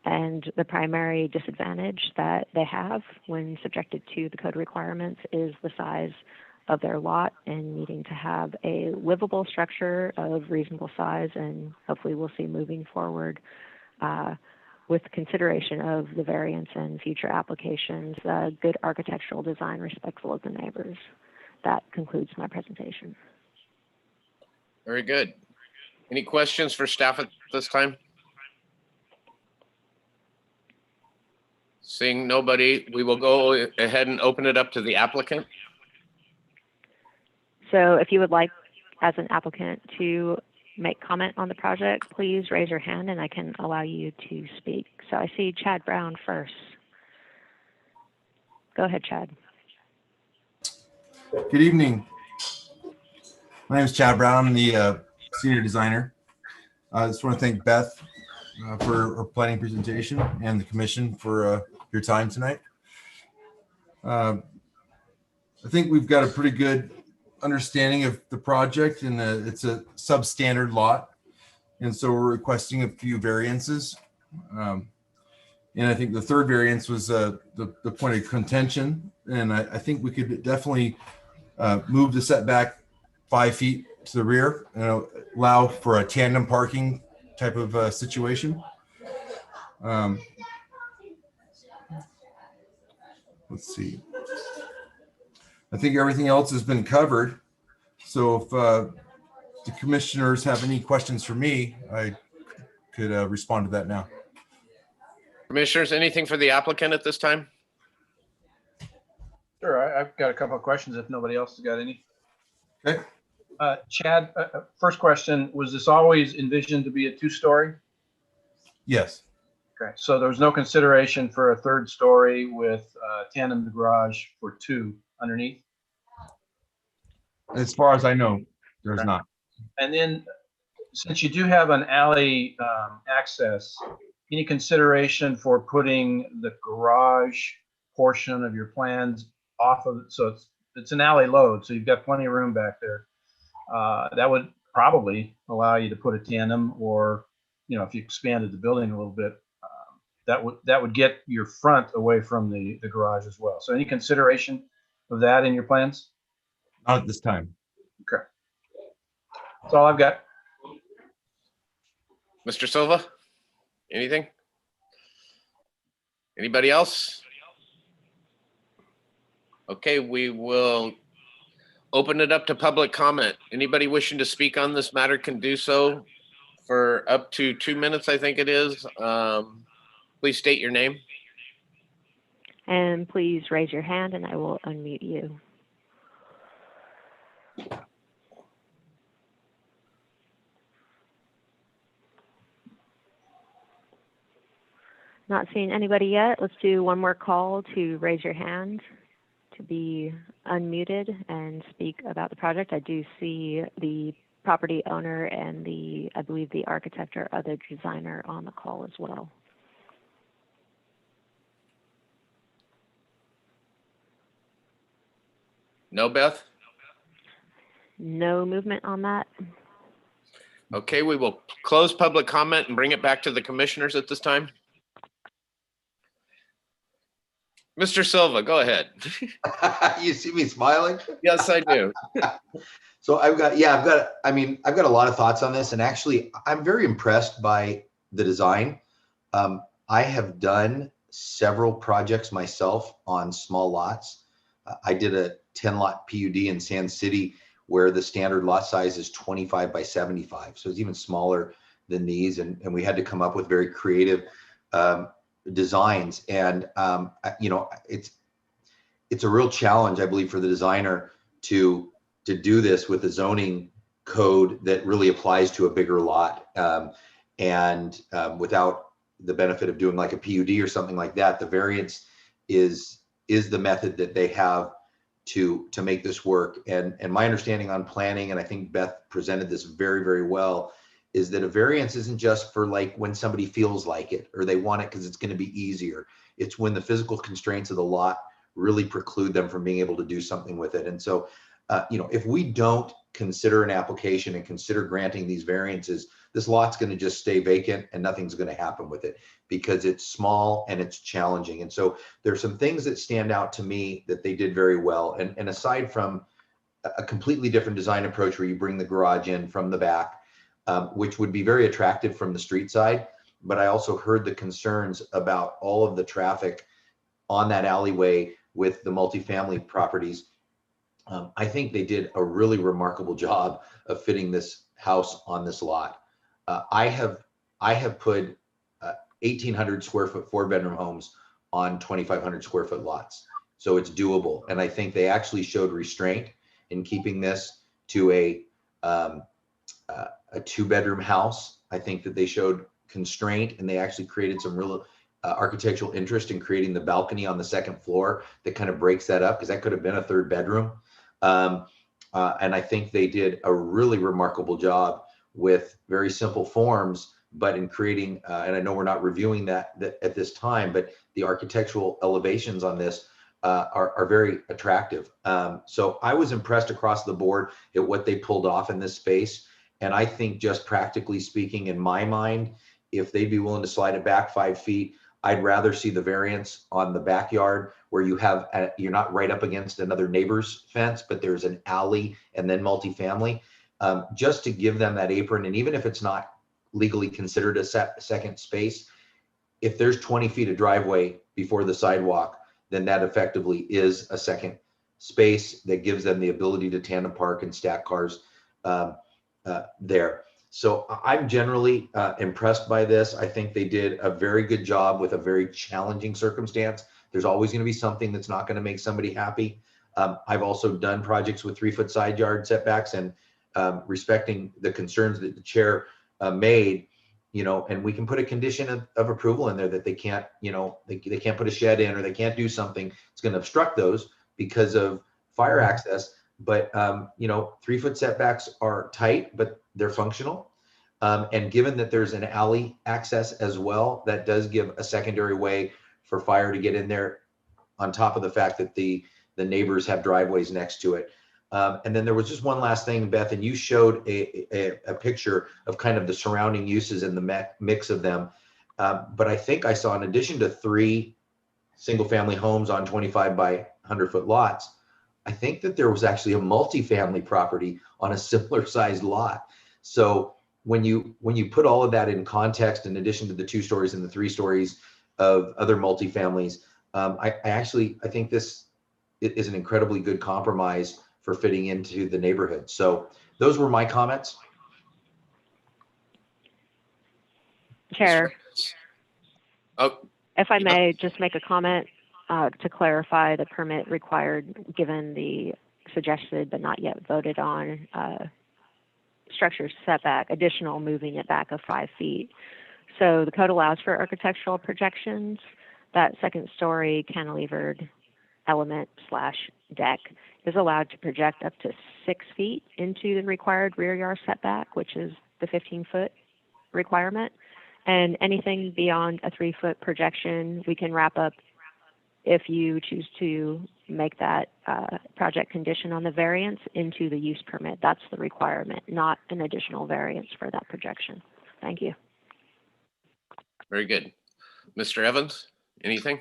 And the primary disadvantage that they have when subjected to the code requirements is the size of their lot and needing to have a livable structure of reasonable size, and hopefully we'll see moving forward with consideration of the variance and future applications, good architectural design respectful of the neighbors. That concludes my presentation. Very good. Any questions for staff at this time? Seeing nobody, we will go ahead and open it up to the applicant. So if you would like, as an applicant, to make comment on the project, please raise your hand and I can allow you to speak. So I see Chad Brown first. Go ahead, Chad. Good evening. My name is Chad Brown. I'm the senior designer. I just want to thank Beth for her planning presentation and the commission for your time tonight. I think we've got a pretty good understanding of the project, and it's a substandard lot, and so we're requesting a few variances. And I think the third variance was the point of contention, and I think we could definitely move the setback 5 feet to the rear and allow for a tandem parking type of situation. Let's see. I think everything else has been covered. So if the commissioners have any questions for me, I could respond to that now. Commissioners, anything for the applicant at this time? Sure, I've got a couple of questions if nobody else has got any. Okay. Chad, first question, was this always envisioned to be a 2-story? Yes. Okay, so there was no consideration for a 3rd story with tandem garage for 2 underneath? As far as I know, there's not. And then, since you do have an alley access, any consideration for putting the garage portion of your plans off of it? So it's an alley load, so you've got plenty of room back there. That would probably allow you to put a tandem, or, you know, if you expanded the building a little bit, that would get your front away from the garage as well. So any consideration of that in your plans? Not at this time. Okay. That's all I've got. Mr. Silva, anything? Anybody else? Okay, we will open it up to public comment. Anybody wishing to speak on this matter can do so for up to 2 minutes, I think it is. Please state your name. And please raise your hand and I will unmute you. Not seeing anybody yet. Let's do one more call to raise your hand to be unmuted and speak about the project. I do see the property owner and I believe the architect or other designer on the call as well. No, Beth? No movement on that. Okay, we will close public comment and bring it back to the commissioners at this time. Mr. Silva, go ahead. You see me smiling? Yes, I do. So I've got a lot of thoughts on this, and actually I'm very impressed by the design. I have done several projects myself on small lots. I did a 10 lot PUD in Sand City where the standard lot size is 25 by 75. So it's even smaller than these. And we had to come up with very creative designs. And, it's a real challenge, I believe, for the designer to do this with a zoning code that really applies to a bigger lot. Without the benefit of doing like a PUD or something like that, the variance is the method that they have to make this work. And my understanding on planning, and I think Beth presented this very, very well, is that a variance isn't just for like when somebody feels like it or they want it because it's going to be easier. It's when the physical constraints of the lot really preclude them from being able to do something with it. And so, if we don't consider an application and consider granting these variances, this lot's going to just stay vacant and nothing's going to happen with it because it's small and it's challenging. And so there's some things that stand out to me that they did very well. And aside from a completely different design approach where you bring the garage in from the back, which would be very attractive from the street side, but I also heard the concerns about all of the traffic on that alleyway with the multifamily properties. I think they did a really remarkable job of fitting this house on this lot. I have put 1,800 square foot 4-bedroom homes on 2,500 square foot lots. So it's doable. And I think they actually showed restraint in keeping this to a 2-bedroom house. I think that they showed constraint and they actually created some real architectural interest in creating the balcony on the second floor that kind of breaks that up because that could have been a 3rd bedroom. And I think they did a really remarkable job with very simple forms, but in creating, and I know we're not reviewing that at this time, but the architectural elevations on this are very attractive. So I was impressed across the board at what they pulled off in this space. And I think just practically speaking, in my mind, if they'd be willing to slide it back 5 feet, I'd rather see the variance on the backyard where you have, you're not right up against another neighbor's fence, but there's an alley and then multifamily, just to give them that apron. And even if it's not legally considered a second space, if there's 20 feet of driveway before the sidewalk, then that effectively is a second space that gives them the ability to tandem park and stack cars there. So I'm generally impressed by this. I think they did a very good job with a very challenging circumstance. There's always going to be something that's not going to make somebody happy. I've also done projects with 3-foot side yard setbacks and respecting the concerns that the chair made, and we can put a condition of approval in there that they can't, they can't put a shed in or they can't do something. It's going to obstruct those because of fire access. But, 3-foot setbacks are tight, but they're functional. And given that there's an alley access as well, that does give a secondary way for fire to get in there on top of the fact that the neighbors have driveways next to it. And then there was just one last thing, Beth, and you showed a picture of kind of the surrounding uses and the mix of them. But I think I saw, in addition to 3 single family homes on 25 by 100-foot lots, I think that there was actually a multifamily property on a similar sized lot. So when you put all of that in context, in addition to the 2 stories and the 3 stories of other multifamilies, I think this is an incredibly good compromise for fitting into the neighborhood. So those were my comments. Chair, Oh, if I may just make a comment to clarify the permit required given the suggested but not yet voted on structure setback, additional moving it back of 5 feet. So the code allows for architectural projections. That second story cantilevered element / deck is allowed to project up to 6 feet into the required rear yard setback, which is the 15-foot requirement. And anything beyond a 3-foot projection, we can wrap up if you choose to make that project condition on the variance into the use permit. That's the requirement, not an additional variance for that projection. Thank you. very good. Mr. Evans, anything?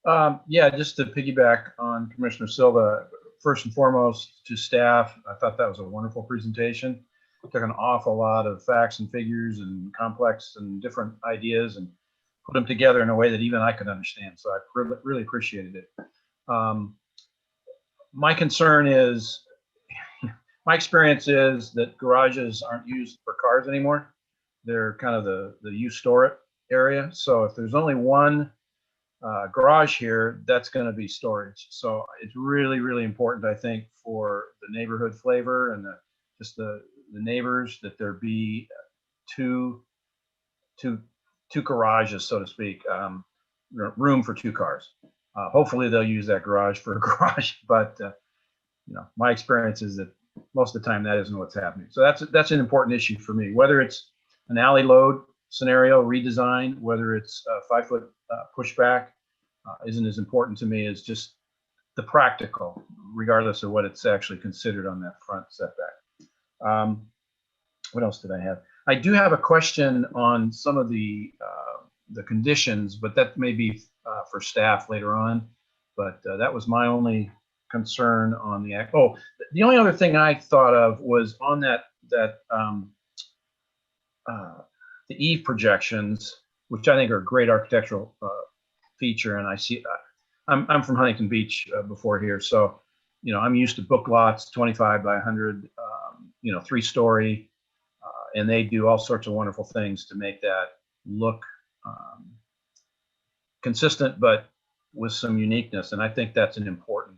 Yeah, just to piggyback on Commissioner Silva, first and foremost to staff, I thought that was a wonderful presentation. Took an awful lot of facts and figures and complex and different ideas and put them together in a way that even I could understand. So I really appreciated it. My concern is, my experience is that garages aren't used for cars anymore. They're kind of the you store it area. So if there's only one garage here, that's going to be storage. So it's really, really important, I think, for the neighborhood flavor and just the neighbors, that there be two garages, so to speak, room for 2 cars. Hopefully they'll use that garage for a garage, but my experience is that most of the time that isn't what's happening. So that's an important issue for me, whether it's an alley load scenario redesign, whether it's a 5-foot pushback, isn't as important to me as just the practical, regardless of what it's actually considered on that front setback. What else did I have? I do have a question on some of the conditions, but that may be for staff later on. But that was my only concern on the act. Oh, the only other thing I thought of was on the eave projections, which I think are a great architectural feature. And I see, I'm from Huntington Beach before here, so I'm used to book lots 25 by 100, 3-story, and they do all sorts of wonderful things to make that look consistent, but with some uniqueness. And I think that's an important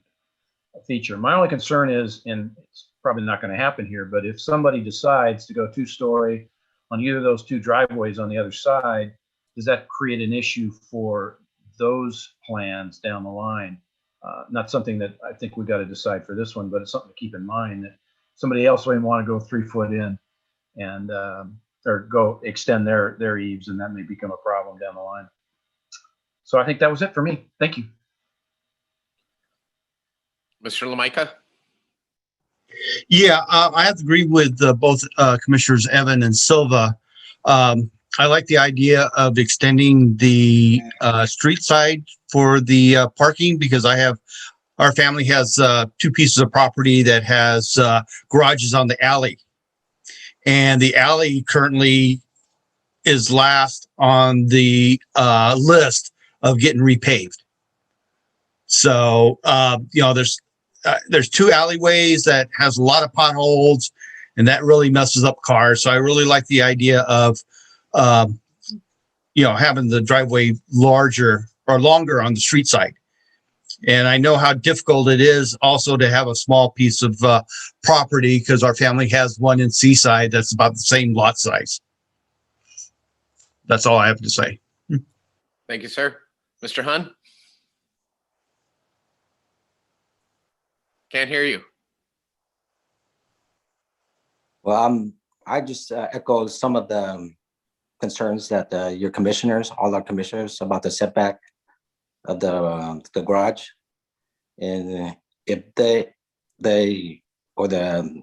feature. My only concern is, and it's probably not going to happen here, but if somebody decides to go 2-story on either of those 2 driveways on the other side, does that create an issue for those plans down the line? Not something that I think we've got to decide for this one, but it's something to keep in mind, that somebody else may want to go 3 foot in and or go extend their eaves, and that may become a problem down the line. So I think that was it for me. Thank you. Mr. Lamica? Yeah, I have to agree with both Commissioners Evan and Silva. I like the idea of extending the street side for the parking, because our family has 2 pieces of property that has garages on the alley. And the alley currently is last on the list of getting repaved. So, there's 2 alleyways that has a lot of potholes, and that really messes up cars. So I really like the idea of, having the driveway larger or longer on the street side. And I know how difficult it is also to have a small piece of property, because our family has one in Seaside that's about the same lot size. That's all I have to say. Thank you, sir. Mr. Hun? Can't hear you. Well, I just echo some of the concerns that your commissioners, all our commissioners, about the setback of the garage. And if they or the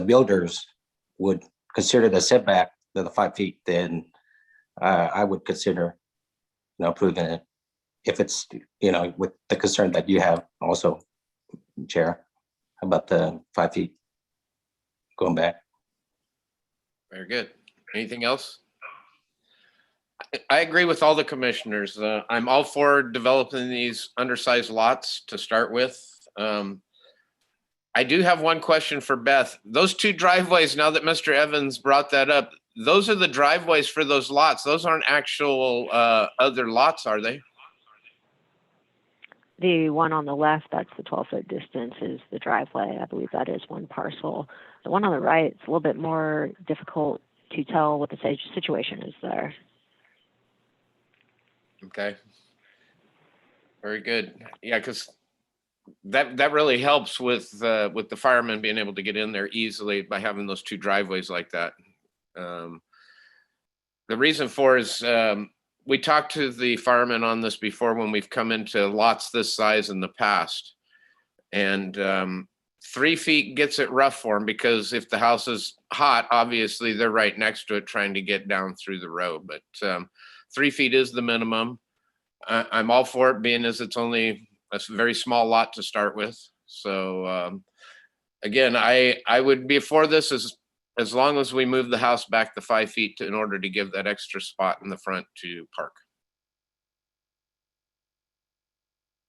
builders would consider the setback of the 5 feet, then I would consider approving it, if it's with the concern that you have also, Chair, about the 5 feet going back. Very good. Anything else? I agree with all the commissioners. I'm all for developing these undersized lots to start with. I do have one question for Beth. Those 2 driveways, now that Mr. Evans brought that up, those are the driveways for those lots. Those aren't actual other lots, are they? The one on the left, that's the 12-foot distance, is the driveway. I believe that is one parcel. The one on the right, it's a little bit more difficult to tell what the situation is there. Okay. Very good. Yeah, because that really helps with the firemen being able to get in there easily by having those 2 driveways like that. The reason for is we talked to the firemen on this before when we've come into lots this size in the past, and 3 feet gets it rough for them, because if the house is hot, obviously they're right next to it trying to get down through the road. But 3 feet is the minimum. I'm all for it, being as it's only a very small lot to start with. So again, I would be for this as long as we move the house back the 5 feet in order to give that extra spot in the front to park.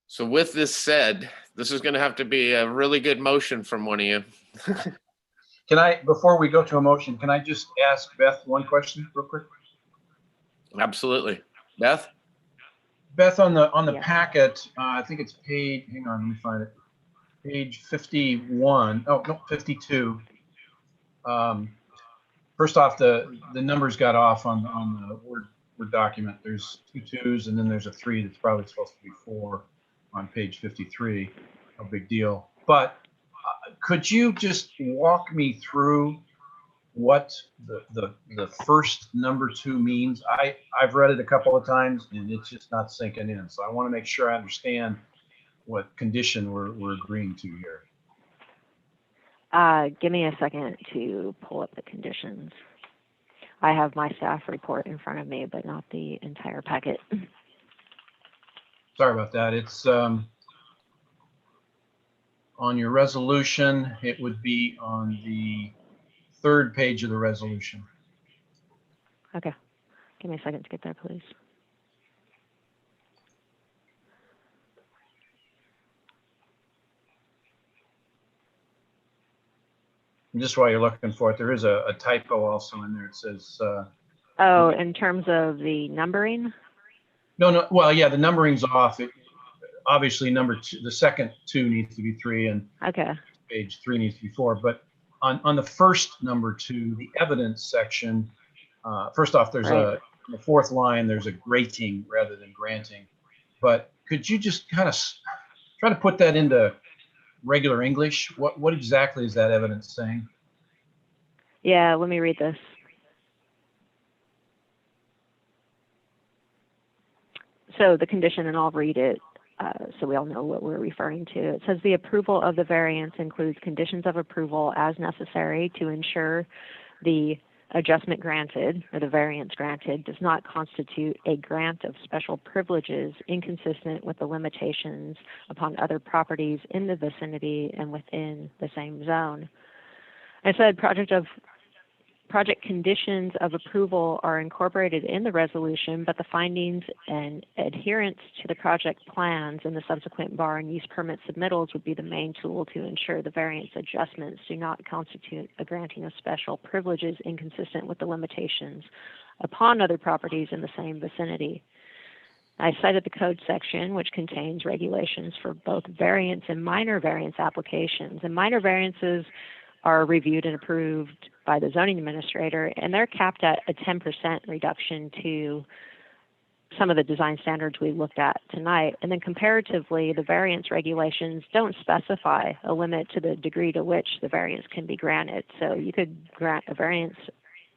So with this said, this is going to have to be a really good motion from one of you. Can I, before we go to a motion, can I just ask Beth one question real quick? Absolutely. Beth? Beth, on the Yeah. packet, I think it's page, hang on, let me find it. Page 51. Oh, no, 52. First off, the numbers got off on the Word document. There's 2 2s and then there's a 3 that's probably supposed to be 4 on page 53. No big deal. But could you just walk me through what the first number 2 means? I've read it a couple of times and it's just not sinking in. So I want to make sure I understand what condition we're agreeing to here. Give me a second to pull up the conditions. I have my staff report in front of me, but not the entire packet. Sorry about that. It's on your resolution. It would be on the 3rd page of the resolution. Okay. Give me a second to get there, please. And just while you're looking for it, there is a typo also in there. It says, Oh, in terms of the numbering? no, well, yeah, the numbering's off. Obviously, number 2, the second 2 needs to be 3 and Okay. page 3 needs to be 4. But on the first number 2, the evidence section, first off, there's Right. on the 4th line, there's a grating rather than granting. But could you just kind of try to put that into regular English? What exactly is that evidence saying? Yeah, let me read this. So the condition, and I'll read it so we all know what we're referring to. It says the approval of the variance includes conditions of approval as necessary to ensure the adjustment granted or the variance granted does not constitute a grant of special privileges inconsistent with the limitations upon other properties in the vicinity and within the same zone. I said project conditions of approval are incorporated in the resolution, but the findings and adherence to the project plans and the subsequent bar and use permit submittals would be the main tool to ensure the variance adjustments do not constitute a granting of special privileges inconsistent with the limitations upon other properties in the same vicinity. I cited the code section, which contains regulations for both variance and minor variance applications. And minor variances are reviewed and approved by the zoning administrator, and they're capped at a 10% reduction to some of the design standards we looked at tonight. And then comparatively, the variance regulations don't specify a limit to the degree to which the variance can be granted. So you could grant a variance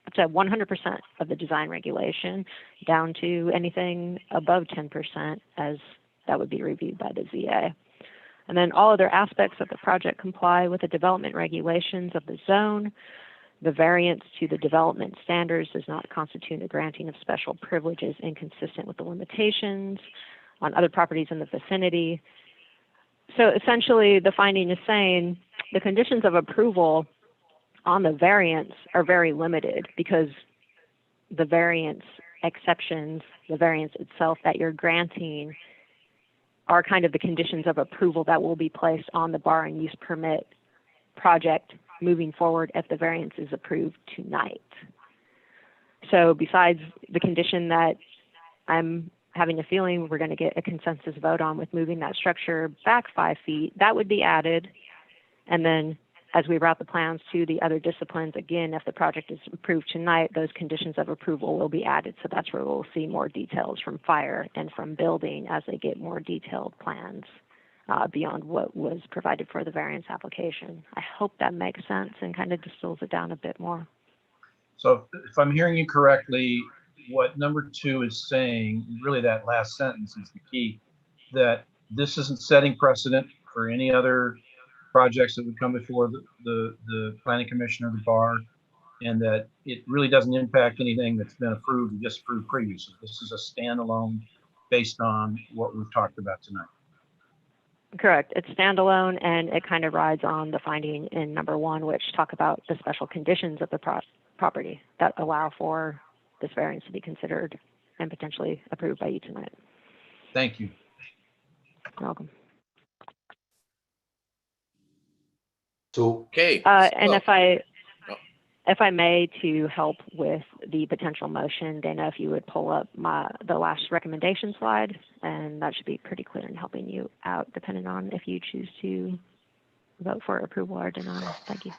up to 100% of the design regulation down to anything above 10%, as that would be reviewed by the ZA. And then all other aspects of the project comply with the development regulations of the zone. The variance to the development standards does not constitute a granting of special privileges inconsistent with the limitations on other properties in the vicinity. So essentially, the finding is saying the conditions of approval on the variance are very limited because the variance exceptions, the variance itself that you're granting, are kind of the conditions of approval that will be placed on the bar and use permit project moving forward if the variance is approved tonight. So besides the condition that I'm having a feeling we're going to get a consensus vote on with moving that structure back 5 feet, that would be added. And then as we route the plans to the other disciplines, again, if the project is approved tonight, those conditions of approval will be added. So that's where we'll see more details from fire and from building as they get more detailed plans beyond what was provided for the variance application. I hope that makes sense and kind of distills it down a bit more. So if I'm hearing you correctly, what number 2 is saying, really that last sentence is the key, that this isn't setting precedent for any other projects that would come before the planning commission or the bar, and that it really doesn't impact anything that's been approved or disapproved previously. This is a standalone based on what we've talked about tonight. Correct. It's standalone, and it kind of rides on the finding in number 1, which talk about the special conditions of the property that allow for this variance to be considered and potentially approved by you tonight. Thank you. You're welcome. So Okay. And so- if I may, to help with the potential motion, Dana, if you would pull up the last recommendation slide, and that should be pretty clear in helping you out, depending on if you choose to vote for approval or denial. Thank you.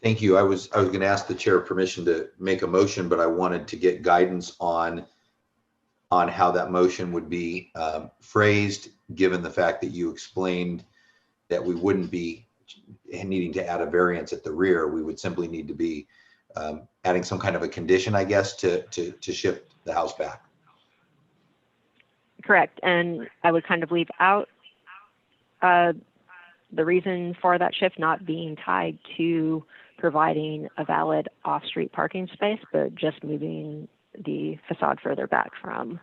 thank you. I was going to ask the chair permission to make a motion, but I wanted to get guidance on how that motion would be phrased, given the fact that you explained that we wouldn't be needing to add a variance at the rear. We would simply need to be adding some kind of a condition, I guess, to shift the house back. Correct. And I would kind of leave out the reason for that shift not being tied to providing a valid off-street parking space, but just moving the facade further back from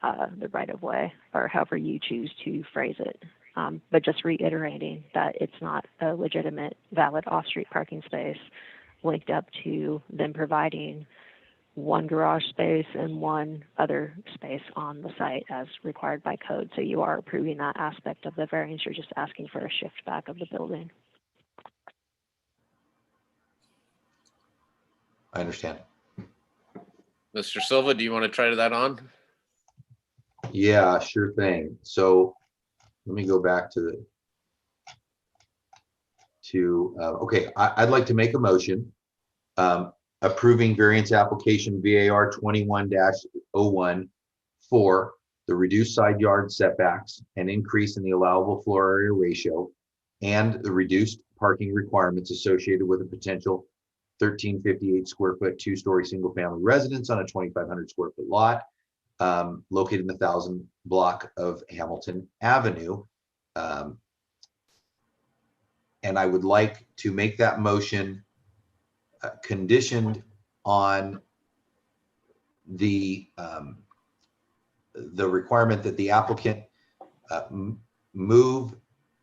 the right-of-way, or however you choose to phrase it. But just reiterating that it's not a legitimate, valid off-street parking space linked up to them providing one garage space and one other space on the site as required by code. So you are approving that aspect of the variance. You're just asking for a shift back of the building. I understand. Mr. Silva, do you want to try that on? Yeah, sure thing. So let me go back to okay, I'd like to make a motion approving variance application VAR 21-01 for the reduced side yard setbacks, an increase in the allowable floor area ratio, and the reduced parking requirements associated with a potential 1,358 square foot, 2-story single family residence on a 2,500 square foot lot located in the 1000 block of Hamilton Avenue. And I would like to make that motion conditioned on the requirement that the applicant move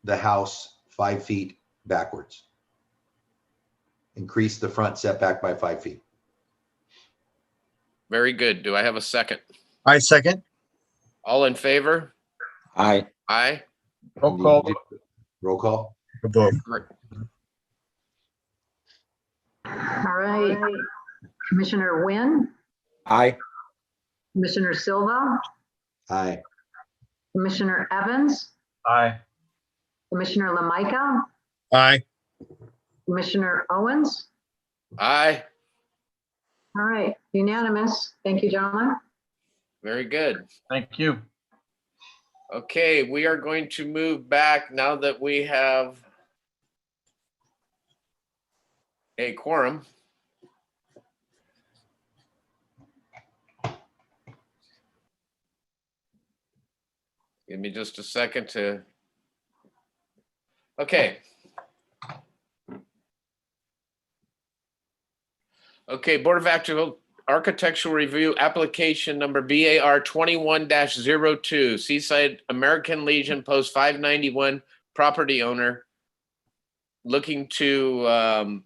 the house 5 feet backwards. Increase the front setback by 5 feet. Very good. Do I have a second? I second. All in favor? Aye. Aye. Roll call. Roll call. Vote. Great. All right. Commissioner Wynn, Aye. Commissioner Silva, Aye. Commissioner Evans, Aye. Commissioner Lamaika, Aye. Commissioner Owens. Aye. All right, unanimous. Thank you, gentlemen. Very good. Thank you. Okay, we are going to move back now that we have a quorum. Give me just a second to. Okay. Okay, Board of Architectural Review application number BAR 21-02, Seaside American Legion Post 591 property owner looking to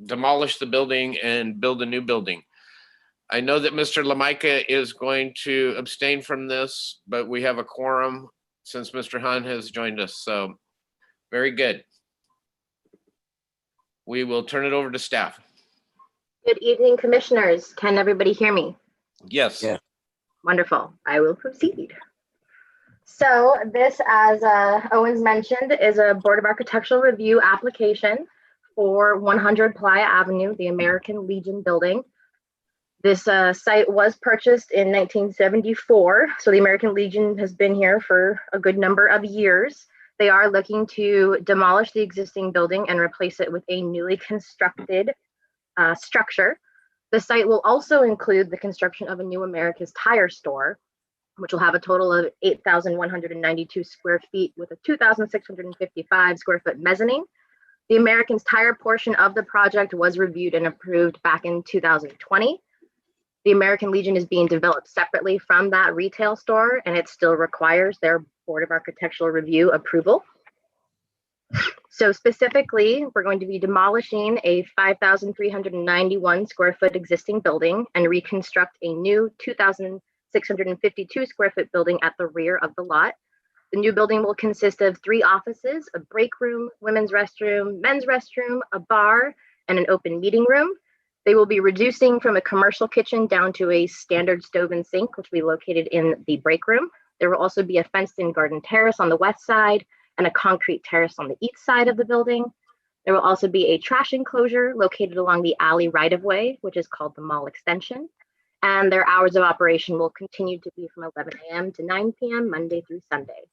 demolish the building and build a new building. I know that Mr. Lamaika is going to abstain from this, but we have a quorum since Mr. Hahn has joined us, so very good. We will turn it over to staff. Good evening, commissioners. Can everybody hear me? Yes. Yeah. Wonderful. I will proceed. So this, as Owens mentioned, is a Board of Architectural Review application for 100 Playa Avenue, the American Legion building. This site was purchased in 1974, so the American Legion has been here for a good number of years. They are looking to demolish the existing building and replace it with a newly constructed structure. The site will also include the construction of a new America's Tire store, which will have a total of 8,192 square feet with a 2,655 square foot mezzanine. The American's Tire portion of the project was reviewed and approved back in 2020. The American Legion is being developed separately from that retail store, and it still requires their Board of Architectural Review approval. So specifically, we're going to be demolishing a 5,391 square foot existing building and reconstruct a new 2,652 square foot building at the rear of the lot. The new building will consist of 3 offices, a break room, women's restroom, men's restroom, a bar, and an open meeting room. They will be reducing from a commercial kitchen down to a standard stove and sink, which will be located in the break room. There will also be a fenced-in garden terrace on the west side and a concrete terrace on the east side of the building. There will also be a trash enclosure located along the alley right-of-way, which is called the mall extension. And their hours of operation will continue to be from 11 a.m. to 9 p.m. Monday through Sunday.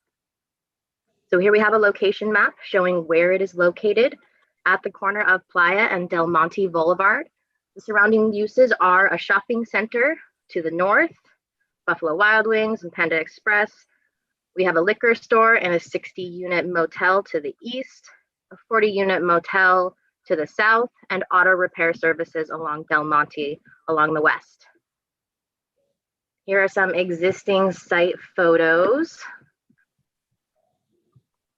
So here we have a location map showing where it is located at the corner of Playa and Del Monte Boulevard. The surrounding uses are a shopping center to the north, Buffalo Wild Wings and Panda Express. We have a liquor store and a 60-unit motel to the east, a 40-unit motel to the south, and auto repair services along Del Monte along the west. Here are some existing site photos.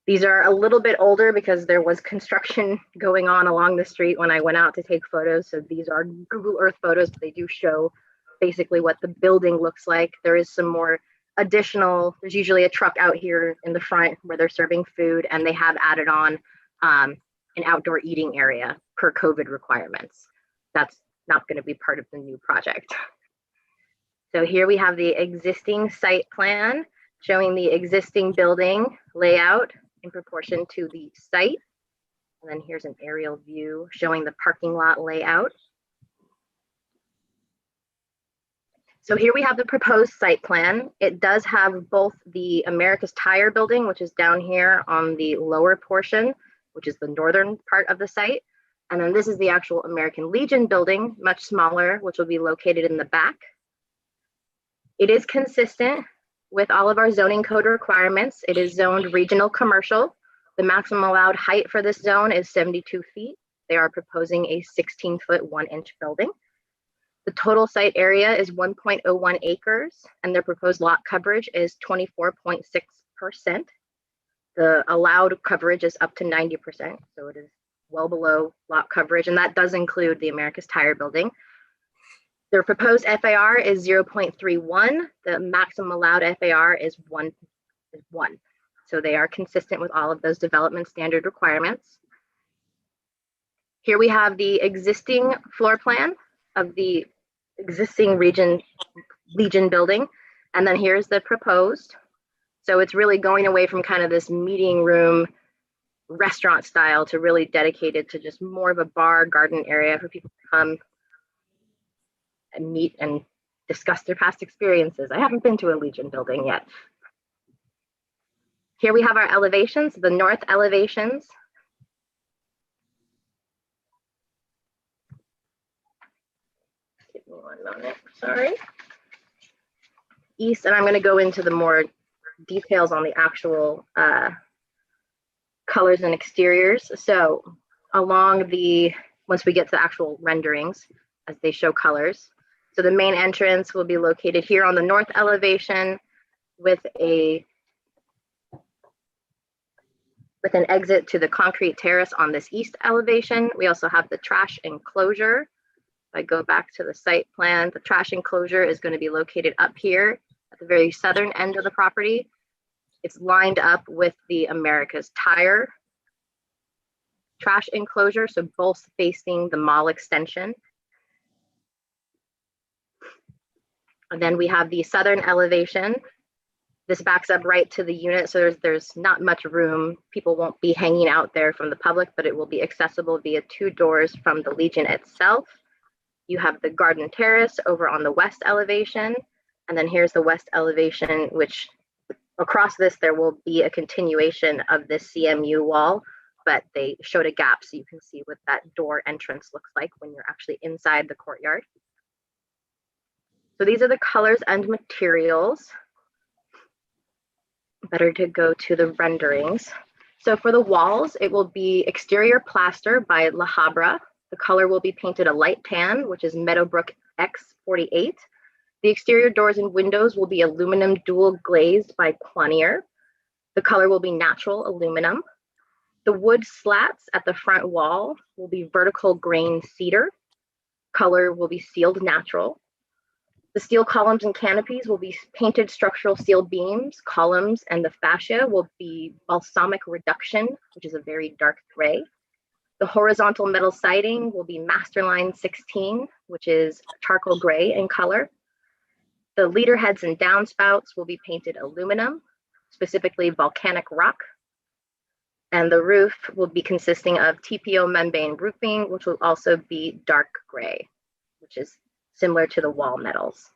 These are a little bit older because there was construction going on along the street when I went out to take photos. So these are Google Earth photos, but they do show basically what the building looks like. There is some more additional, there's usually a truck out here in the front where they're serving food, and they have added on an outdoor eating area per COVID requirements. That's not going to be part of the new project. So here we have the existing site plan showing the existing building layout in proportion to the site. And then here's an aerial view showing the parking lot layout. So here we have the proposed site plan. It does have both the America's Tire building, which is down here on the lower portion, which is the northern part of the site. And then this is the actual American Legion building, much smaller, which will be located in the back. It is consistent with all of our zoning code requirements. It is zoned regional commercial. The maximum allowed height for this zone is 72 feet. They are proposing a 16-foot, 1-inch building. The total site area is 1.01 acres, and their proposed lot coverage is 24.6%. The allowed coverage is up to 90%, so it is well below lot coverage, and that does include the America's Tire building. Their proposed FAR is 0.31. The maximum allowed FAR is 1. So they are consistent with all of those development standard requirements. Here we have the existing floor plan of the existing Legion building, and then here's the proposed. So it's really going away from kind of this meeting room restaurant style to really dedicated to just more of a bar garden area for people to come and meet and discuss their past experiences. I haven't been to a Legion building yet. Here we have our elevations, the north elevations. Give me one moment, sorry. East, and I'm going to go into the more details on the actual colors and exteriors. So along the, once we get to the actual renderings, as they show colors. So the main entrance will be located here on the north elevation with an exit to the concrete terrace on this east elevation. We also have the trash enclosure. If I go back to the site plan, the trash enclosure is going to be located up here at the very southern end of the property. It's lined up with the America's Tire trash enclosure, so both facing the mall extension. And then we have the southern elevation. This backs up right to the unit, so there's not much room. People won't be hanging out there from the public, but it will be accessible via 2 doors from the Legion itself. You have the garden terrace over on the west elevation, and then here's the west elevation, which across this there will be a continuation of this CMU wall, but they showed a gap so you can see what that door entrance looks like when you're actually inside the courtyard. So these are the colors and materials. Better to go to the renderings. So for the walls, it will be exterior plaster by La Habra. The color will be painted a light tan, which is Meadowbrook X48. The exterior doors and windows will be aluminum dual glazed by Planier. The color will be natural aluminum. The wood slats at the front wall will be vertical grain cedar. Color will be sealed natural. The steel columns and canopies will be painted structural steel beams. Columns and the fascia will be balsamic reduction, which is a very dark gray. The horizontal metal siding will be Masterline 16, which is charcoal gray in color. The leader heads and downspouts will be painted aluminum, specifically volcanic rock. And the roof will be consisting of TPO membrane roofing, which will also be dark gray, which is similar to the wall metals.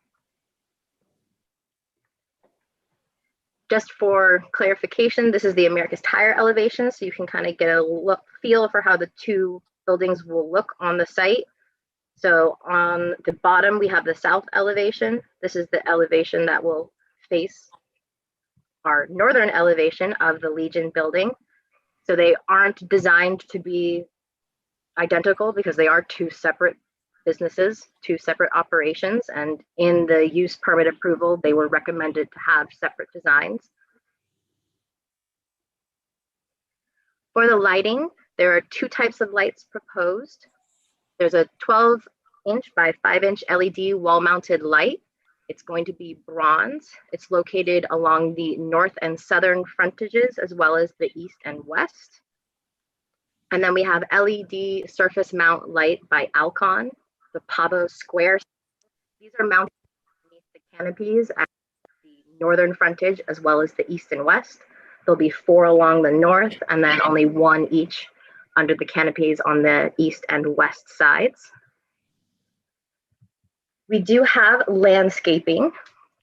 Just for clarification, this is the America's Tire elevation, so you can kind of get a feel for how the two buildings will look on the site. So on the bottom, we have the south elevation. This is the elevation that will face our northern elevation of the Legion building. So they aren't designed to be identical because they are two separate businesses, two separate operations, and in the use permit approval, they were recommended to have separate designs. For the lighting, there are two types of lights proposed. There's a 12-inch by 5-inch LED wall-mounted light. It's going to be bronze. It's located along the north and southern frontages, as well as the east and west. And then we have LED surface mount light by Alcon, the Pavo Square. These are mounted beneath the canopies at the northern frontage, as well as the east and west. There'll be 4 along the north, and then only 1 each under the canopies on the east and west sides. We do have landscaping.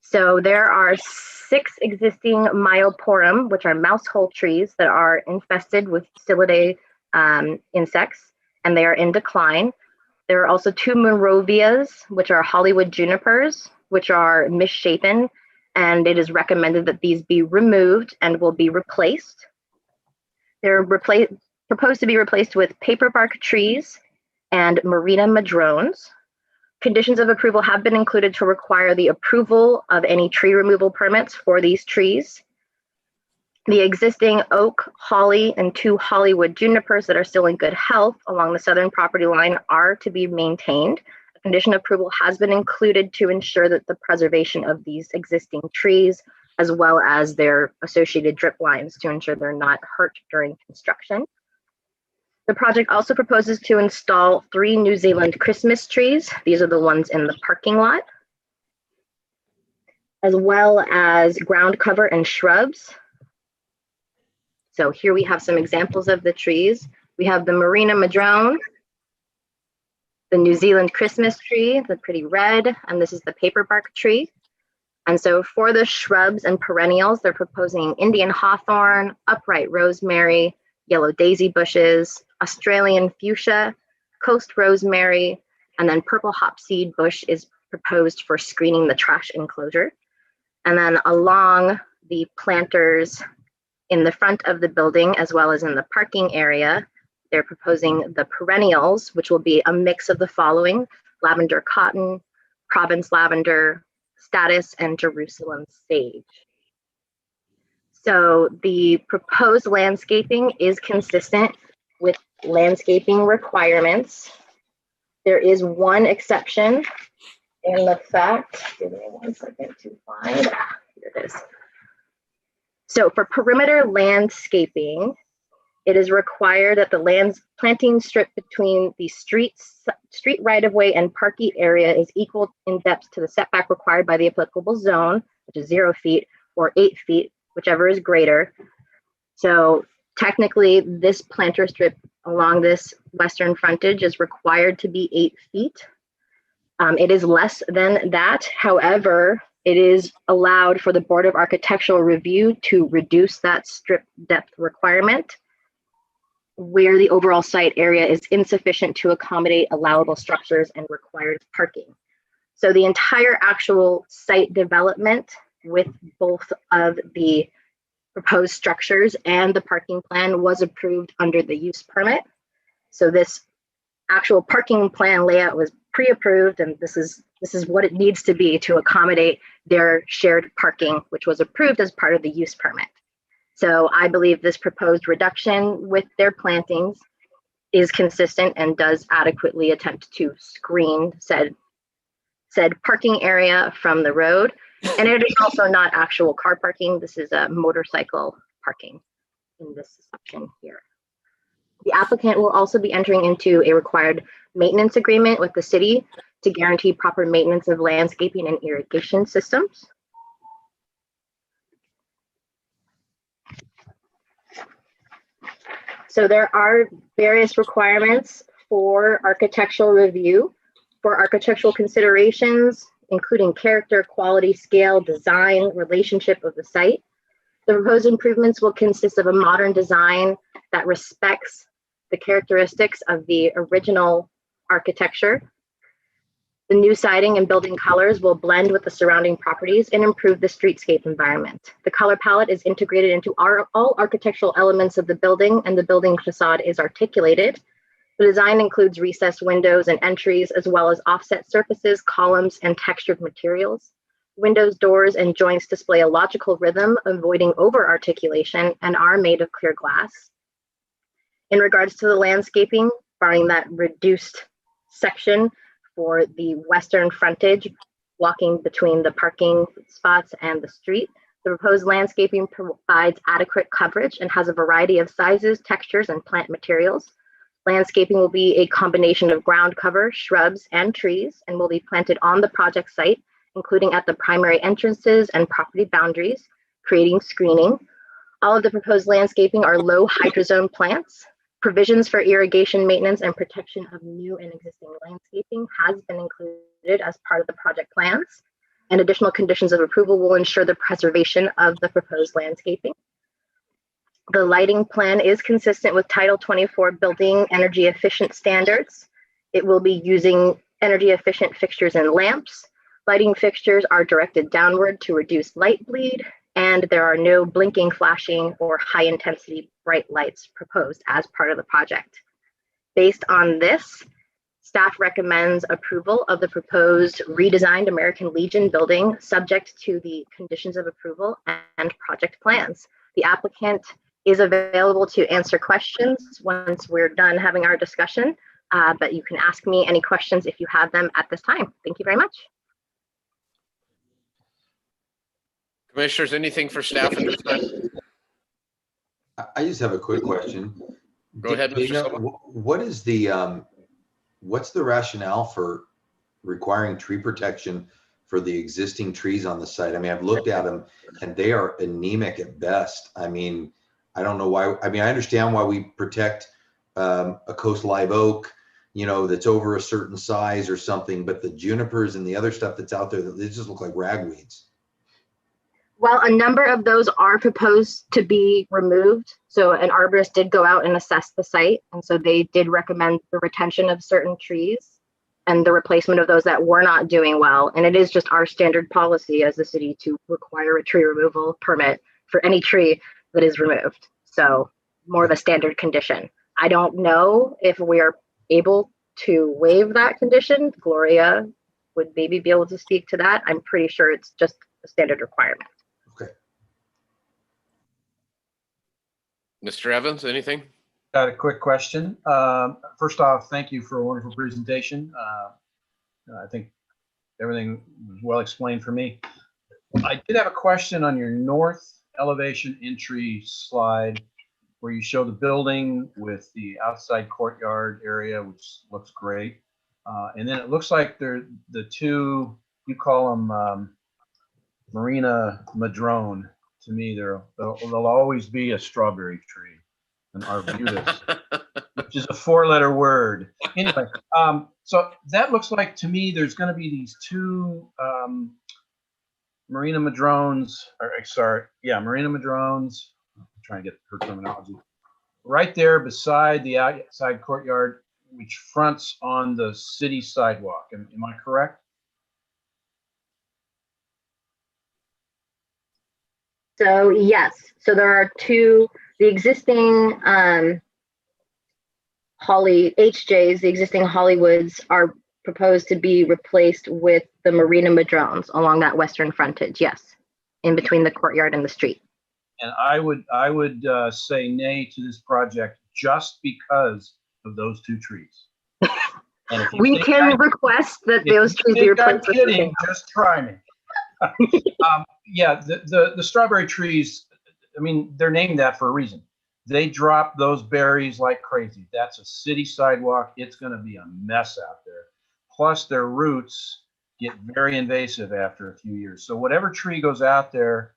So there are 6 existing Myoporum, which are mouse hole trees that are infested with Psyllidae insects, and they are in decline. There are also 2 Moravias, which are Hollywood junipers, which are misshapen, and it is recommended that these be removed and will be replaced. They're proposed to be replaced with paperbark trees and Marina madrones. Conditions of approval have been included to require the approval of any tree removal permits for these trees. The existing oak, holly, and 2 Hollywood junipers that are still in good health along the southern property line are to be maintained. A condition of approval has been included to ensure that the preservation of these existing trees, as well as their associated drip lines, to ensure they're not hurt during construction. The project also proposes to install 3 New Zealand Christmas trees. These are the ones in the parking lot, as well as ground cover and shrubs. So here we have some examples of the trees. We have the Marina madrone, the New Zealand Christmas tree, the pretty red, and this is the paperbark tree. And so for the shrubs and perennials, they're proposing Indian hawthorn, upright rosemary, yellow daisy bushes, Australian fuchsia, coast rosemary, and then purple hopseed bush is proposed for screening the trash enclosure. And then along the planters in the front of the building, as well as in the parking area, they're proposing the perennials, which will be a mix of the following: lavender cotton, Provence lavender, statice, and Jerusalem sage. So the proposed landscaping is consistent with landscaping requirements. There is one exception in the fact, give me 1 second to find, here it is. So for perimeter landscaping, it is required that the planting strip between the street right-of-way and parking area is equal in depth to the setback required by the applicable zone, which is 0 feet, or 8 feet, whichever is greater. So technically, this planter strip along this western frontage is required to be 8 feet. It is less than that. However, it is allowed for the Board of Architectural Review to reduce that strip depth requirement where the overall site area is insufficient to accommodate allowable structures and required parking. So the entire actual site development with both of the proposed structures and the parking plan was approved under the use permit. So this actual parking plan layout was pre-approved, and this is what it needs to be to accommodate their shared parking, which was approved as part of the use permit. So I believe this proposed reduction with their plantings is consistent and does adequately attempt to screen said parking area from the road. And it is also not actual car parking. This is a motorcycle parking in this section here. The applicant will also be entering into a required maintenance agreement with the city to guarantee proper maintenance of landscaping and irrigation systems. So there are various requirements for architectural review, for architectural considerations, including character, quality, scale, design, relationship of the site. The proposed improvements will consist of a modern design that respects the characteristics of the original architecture. The new siding and building colors will blend with the surrounding properties and improve the streetscape environment. The color palette is integrated into all architectural elements of the building, and the building facade is articulated. The design includes recessed windows and entries, as well as offset surfaces, columns, and textured materials. Windows, doors, and joints display a logical rhythm, avoiding over-articulation, and are made of clear glass. In regards to the landscaping, barring that reduced section for the western frontage, walking between the parking spots and the street, the proposed landscaping provides adequate coverage and has a variety of sizes, textures, and plant materials. Landscaping will be a combination of ground cover, shrubs, and trees, and will be planted on the project site, including at the primary entrances and property boundaries, creating screening. All of the proposed landscaping are low hydrozone plants. Provisions for irrigation, maintenance, and protection of new and existing landscaping has been included as part of the project plans, and additional conditions of approval will ensure the preservation of the proposed landscaping. The lighting plan is consistent with Title 24 building energy efficient standards. It will be using energy efficient fixtures and lamps. Lighting fixtures are directed downward to reduce light bleed, and there are no blinking, flashing, or high intensity bright lights proposed as part of the project. Based on this, staff recommends approval of the proposed redesigned American Legion building, subject to the conditions of approval and project plans. The applicant is available to answer questions once we're done having our discussion, but you can ask me any questions if you have them at this time. Thank you very much. Commissioners, anything for staff at this time? I just have a quick question. Go ahead, Mr. Dana, Silva. what is the, what's the rationale for requiring tree protection for the existing trees on the site? I mean, I've looked at them and they are anemic at best. I mean, I don't know why. I mean, I understand why we protect a coast live oak, you know, that's over a certain size or something, but the junipers and the other stuff that's out there, they just look like ragweeds. Well, a number of those are proposed to be removed. So an arborist did go out and assess the site. And so they did recommend the retention of certain trees and the replacement of those that were not doing well. And it is just our standard policy as the city to require a tree removal permit for any tree that is removed. So more of a standard condition. I don't know if we are able to waive that condition. Gloria would maybe be able to speak to that. I'm pretty sure it's just a standard requirement. Mr. Evans, anything? Got a quick question. First off, thank you for a wonderful presentation. I think everything was well explained for me. I did have a question on your north elevation entry slide where you show the building with the outside courtyard area, which looks great. And then it looks like they're the two, you call them Marina Madrone. To me, they'll always be a strawberry tree, an arbutus, which is a four-letter word. Anyway, so that looks like to me there's going to be these two Marina Madrones, Marina Madrones. I'm trying to get her terminology. Right there beside the outside courtyard, which fronts on the city sidewalk. Am I correct? So yes, so there are two, the existing Holly HJs, the existing Hollywoods, are proposed to be replaced with the Marina Madrones along that western frontage. Yes, in between the courtyard and the street. And I would say nay to this project just because of those two trees. And if you We think can I- request that if those you trees be think I'm replaced with kidding, something. just try me. Yeah, the strawberry trees, I mean, they're named that for a reason. They drop those berries like crazy. That's a city sidewalk. It's going to be a mess out there. Plus, their roots get very invasive after a few years. So whatever tree goes out there,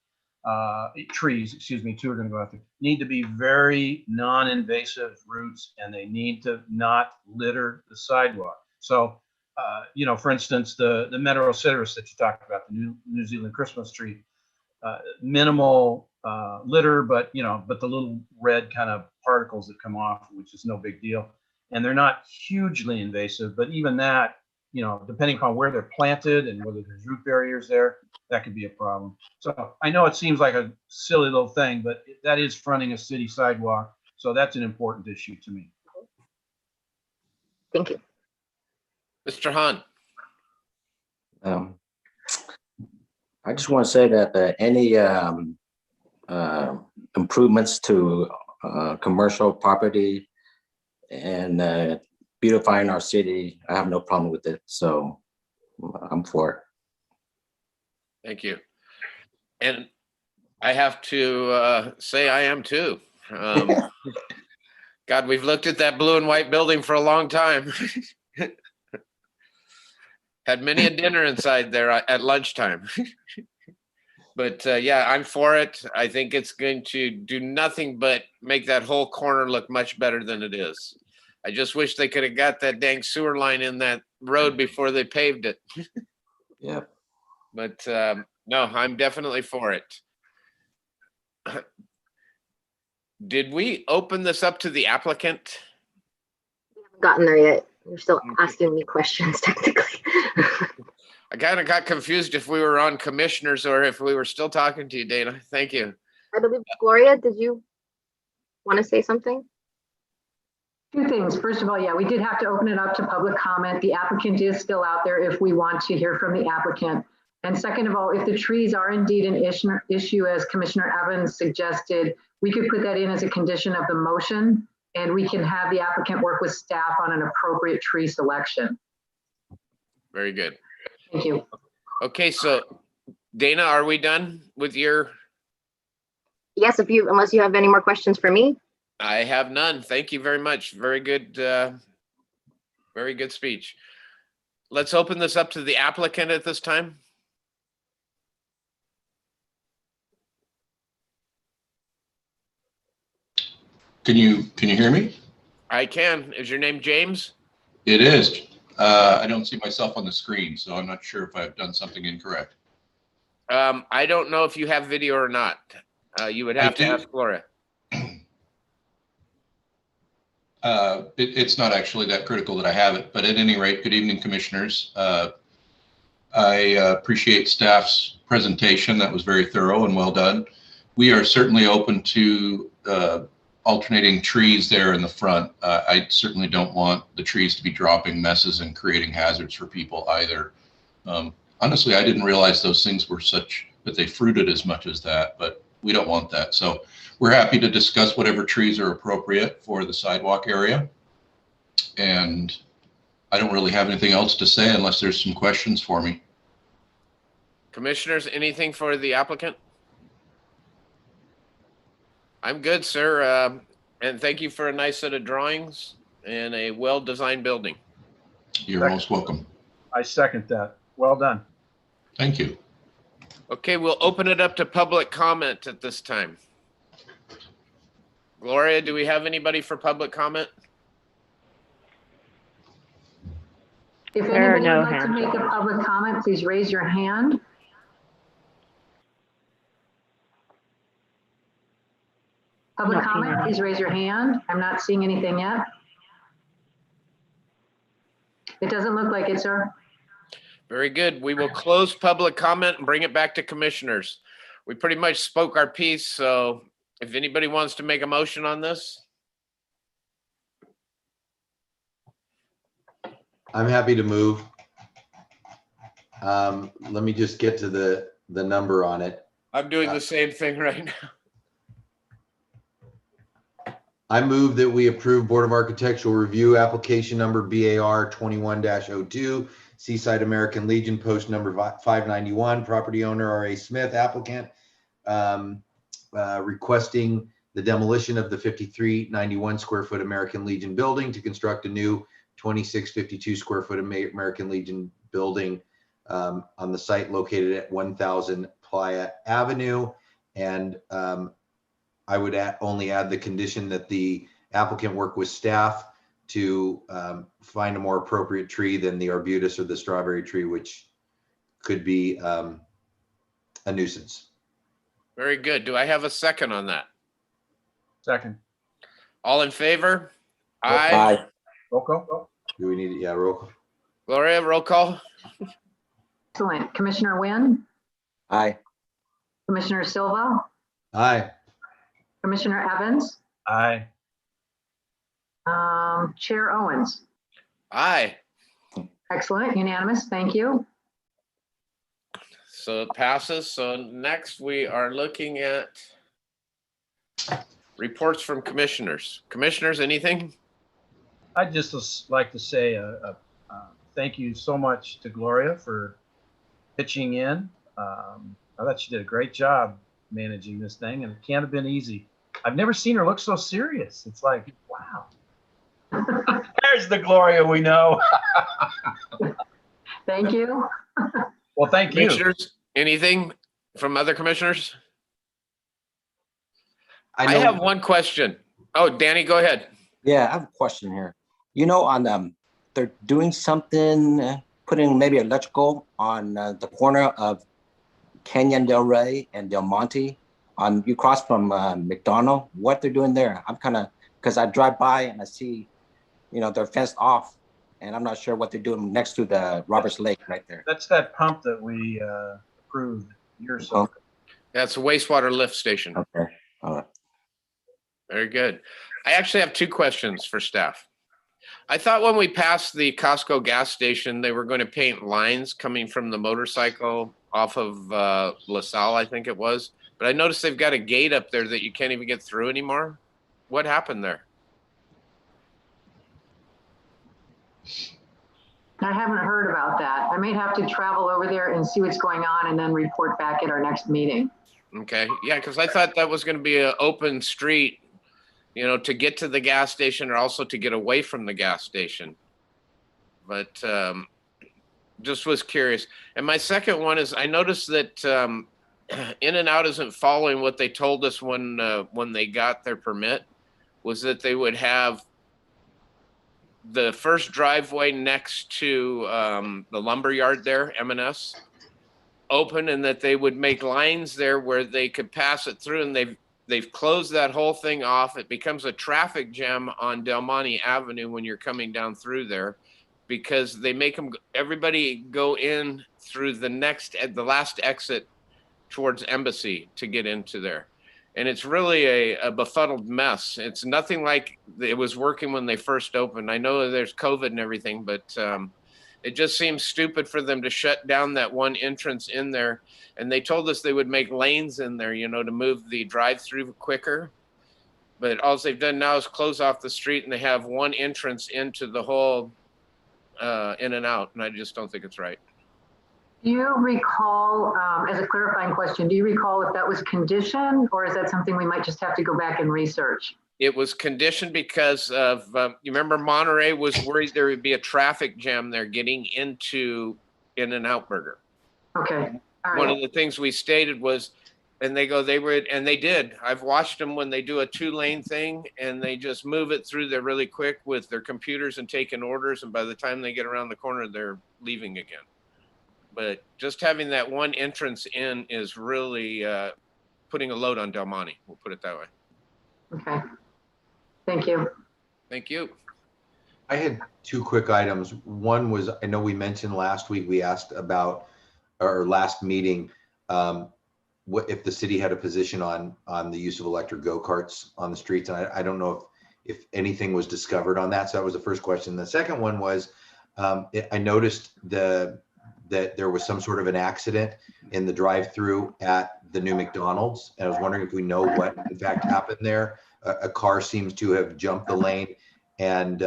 trees, excuse me, two are going to go out there, need to be very non-invasive roots, and they need to not litter the sidewalk. So, you know, for instance, the Metrosideros that you talked about, the New Zealand Christmas tree, minimal litter, but you know, but the little red kind of particles that come off, which is no big deal, and they're not hugely invasive. But even that, you know, depending upon where they're planted and whether there's root barriers there, that could be a problem. So I know it seems like a silly little thing, but that is fronting a city sidewalk, so that's an important issue to me. Thank you. Mr. Hahn. I just want to say that any improvements to commercial property and beautifying our city, I have no problem with it. So I'm for it. Thank you. And I have to say I am too. God, we've looked at that blue and white building for a long time. Had many a dinner inside there at lunchtime. But yeah, I'm for it. I think it's going to do nothing but make that whole corner look much better than it is. I just wish they could have got that dang sewer line in that road before they paved it. Yeah. But no, I'm definitely for it. Did we open this up to the applicant? Gotten there yet? You're still asking me questions technically. I kind of got confused if we were on commissioners or if we were still talking to you, Dana. Thank you. I believe, Gloria, did you want to say something? Two things. First of all, yeah, we did have to open it up to public comment. The applicant is still out there if we want to hear from the applicant. And second of all, if the trees are indeed an issue, as Commissioner Evans suggested, we could put that in as a condition of the motion, and we can have the applicant work with staff on an appropriate tree selection. Very good. Thank you. Okay, so Dana, are we done with your? Yes, unless you have any more questions for me. I have none. Thank you very much. Very good speech. Let's open this up to the applicant at this time. Can you hear me? I can. Is your name James? It is. I don't see myself on the screen, so I'm not sure if I've done something incorrect. I don't know if you have video or not. You would have to ask Gloria. It's not actually that critical that I have it, but at any rate, good evening, commissioners. I appreciate staff's presentation. That was very thorough and well done. We are certainly open to alternating trees there in the front. I certainly don't want the trees to be dropping messes and creating hazards for people either. Honestly, I didn't realize those things were that they fruited as much as that, but we don't want that. So we're happy to discuss whatever trees are appropriate for the sidewalk area. And I don't really have anything else to say unless there's some questions for me. Commissioners, anything for the applicant? I'm good, sir. And thank you for a nice set of drawings and a well-designed building. You're most welcome. I second that. Well done. Thank you. Okay, we'll open it up to public comment at this time. Gloria, do we have anybody for public comment? If There are anybody no would like to hands make a public comment, please raise your hand. Public Not seeing comment, any. please raise your hand. I'm not seeing anything yet. It doesn't look like it, sir. Very good. We will close public comment and bring it back to commissioners. We pretty much spoke our piece, so if anybody wants to make a motion on this. I'm happy to move. Let me just get to the number on it. I'm doing the same thing right now. I move that we approve Board of Architectural Review application number BAR 21-02, Seaside American Legion, post number 591, property owner R.A. Smith, applicant, requesting the demolition of the 5391 square foot American Legion building to construct a new 2652 square foot American Legion building on the site located at 1000 Playa Avenue. And I would only add the condition that the applicant work with staff to find a more appropriate tree than the arbutus or the strawberry tree, which could be a nuisance. Very good. Do I have a second on that? Second. All in favor? Aye. Aye. Roll call. Do we need it? Yeah, roll call. Gloria, roll call. Excellent. Commissioner Wynn, Aye. Commissioner Silva, Aye. Commissioner Evans, Aye. Chair Owens. Aye. Excellent, unanimous, thank you. So it passes. So next we are looking at reports from commissioners. Commissioners, anything? I'd just like to say thank you so much to Gloria for pitching in. I thought she did a great job managing this thing, and it can't have been easy. I've never seen her look so serious. It's like, wow. There's the Gloria we know. Thank you. Well, thank you. Commissioners, anything from other commissioners? I know- have one question. Oh, Danny, go ahead. Yeah, I have a question here. You know, on they're doing something, putting maybe electrical on the corner of Canyon Del Rey and Del Monte. You cross from McDonald. What they're doing there? I'm kind of, because I drive by and I see, you know, they're fenced off, and I'm not sure what they're doing next to the Roberts Lake right there. That's that pump that we approved years ago. Okay. That's a wastewater lift station. Okay. All right. Very good. I actually have two questions for staff. I thought when we passed the Costco gas station, they were going to paint lines coming from the motorcycle off of LaSalle, I think it was. But I noticed they've got a gate up there that you can't even get through anymore. What happened there? I haven't heard about that. I may have to travel over there and see what's going on and then report back at our next meeting. Okay. Yeah, because I thought that was going to be an open street, you know, to get to the gas station or also to get away from the gas station. But just was curious. And my second one is I noticed that In-N-Out isn't following what they told us when they got their permit, was that they would have the first driveway next to the lumber yard there, M&S, open, and that they would make lines there where they could pass it through, and they've closed that whole thing off. It becomes a traffic jam on Del Monte Avenue when you're coming down through there, because they make everybody go in through the last exit towards Embassy to get into there. And it's really a befuddled mess. It's nothing like it was working when they first opened. I know there's COVID and everything, but it just seems stupid for them to shut down that one entrance in there. And they told us they would make lanes in there, you know, to move the drive-through quicker. But all they've done now is close off the street, and they have one entrance into the whole In-N-Out. And I just don't think it's right. Do you recall, as a clarifying question, do you recall if that was conditioned, or is that something we might just have to go back and research? It was conditioned because of, you remember Monterey was worried there would be a traffic jam there getting into In-N-Out Burger. Okay, all One right. of the things we stated was, and they did. I've watched them when they do a 2-lane thing, and they just move it through there really quick with their computers and taking orders. And by the time they get around the corner, they're leaving again. But just having that one entrance in is really putting a load on Del Monte. We'll put it that way. Okay, thank you. Thank you. I had two quick items. One was, I know we mentioned last week, we asked about, or last meeting, what if the city had a position on the use of electric go-karts on the streets. And I don't know if anything was discovered on that. So that was the first question. The second one was, I noticed that there was some sort of an accident in the drive-through at the new McDonald's. And I was wondering if we know what in fact happened there. A car seems to have jumped the lane and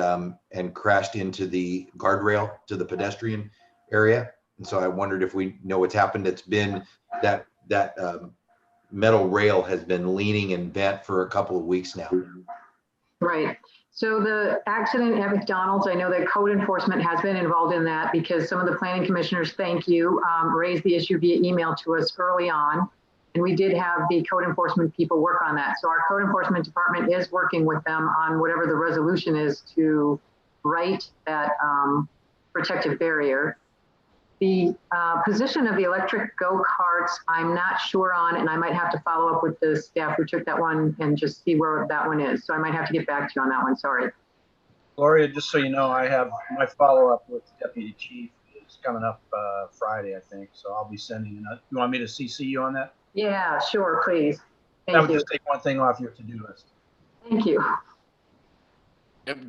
crashed into the guardrail to the pedestrian area. And so I wondered if we know what's happened. It's been that metal rail has been leaning and bent for a couple of weeks now. Right. So the accident at McDonald's, I know that code enforcement has been involved in that because some of the planning commissioners, thank you, raised the issue via email to us early on. And we did have the code enforcement people work on that. So our code enforcement department is working with them on whatever the resolution is to right that protective barrier. The position of the electric go-karts, I'm not sure on, and I might have to follow up with the staff who took that one and just see where that one is. So I might have to get back to you on that one, sorry. Gloria, just so you know, I have my follow-up with Deputy Chief is coming up Friday, I think. So I'll be sending it. You want me to CC you on that? Yeah, sure, please. That Thank would you. just take one thing off your to-do list. Thank you.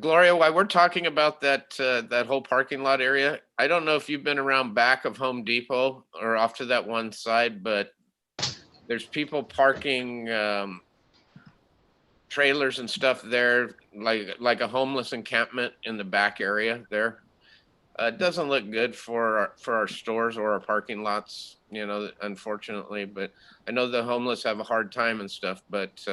Gloria, while we're talking about that whole parking lot area, I don't know if you've been around back of Home Depot or off to that one side, but there's people parking trailers and stuff there, like a homeless encampment in the back area there. It doesn't look good for our stores or our parking lots, you know, unfortunately. But I know the homeless have a hard time and stuff, but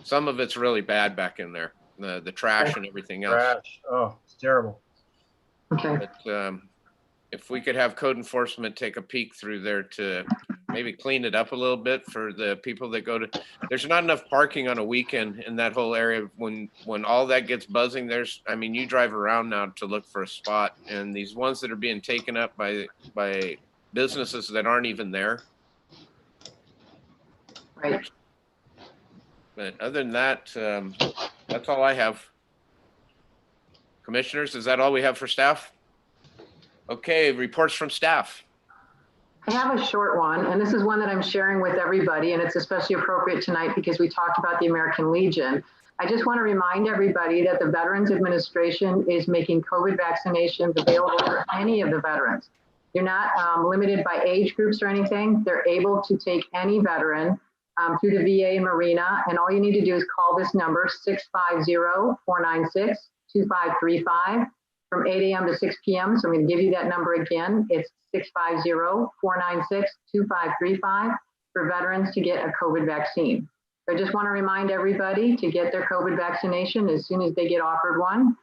some of it's really bad back in there. The trash and everything else. Trash. Oh, it's terrible. Okay. But if we could have code enforcement take a peek through there to maybe clean it up a little bit for the people that go to, there's not enough parking on a weekend in that whole area. When all that gets buzzing, I mean, you drive around now to look for a spot, and these ones that are being taken up by businesses that aren't even there. Right. But other than that, that's all I have. Commissioners, is that all we have for staff? Okay, reports from staff. I have a short one, and this is one that I'm sharing with everybody, and it's especially appropriate tonight because we talked about the American Legion. I just want to remind everybody that the Veterans Administration is making COVID vaccinations available for any of the veterans. You're not limited by age groups or anything. They're able to take any veteran through the VA and Marina, and all you need to do is call this number, 650-496-2535, from 8 a.m. to 6 p.m. So I'm going to give you that number again. It's 650-496-2535 for veterans to get a COVID vaccine. So I just want to remind everybody to get their COVID vaccination as soon as they get offered one,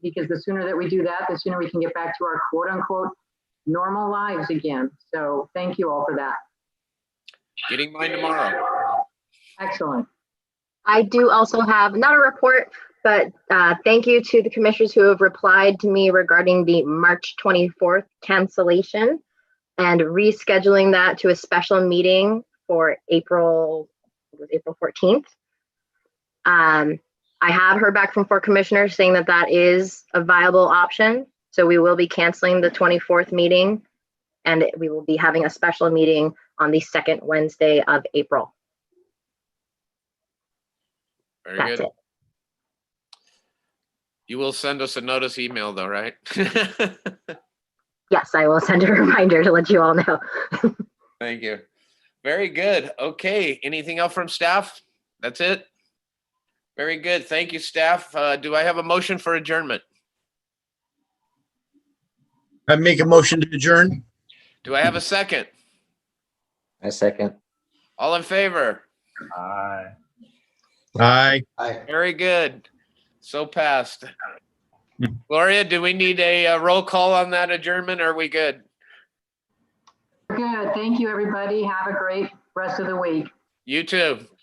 because the sooner that we do that, the sooner we can get back to our quote unquote normal lives again. So thank you all for that. Getting mine tomorrow. Excellent. I do also have not a report, but thank you to the commissioners who have replied to me regarding the March 24th cancellation and rescheduling that to a special meeting for April 14th. I have heard back from 4 commissioners saying that that is a viable option. So we will be canceling the 24th meeting, and we will be having a special meeting on the 2nd Wednesday of April. Very That's good. it. You will send us a notice email though, right? Yes, I will send a reminder to let you all know. Thank you. Very good. Okay, anything else from staff? That's it? Very good. Thank you, staff. Do I have a motion for adjournment? I make a motion to adjourn. Do I have a second? I second. All in favor? Aye. Aye. Very good. So passed. Gloria, do we need a roll call on that adjournment? Or are we good? Good. Thank you, everybody. Have a great rest of the week. You too.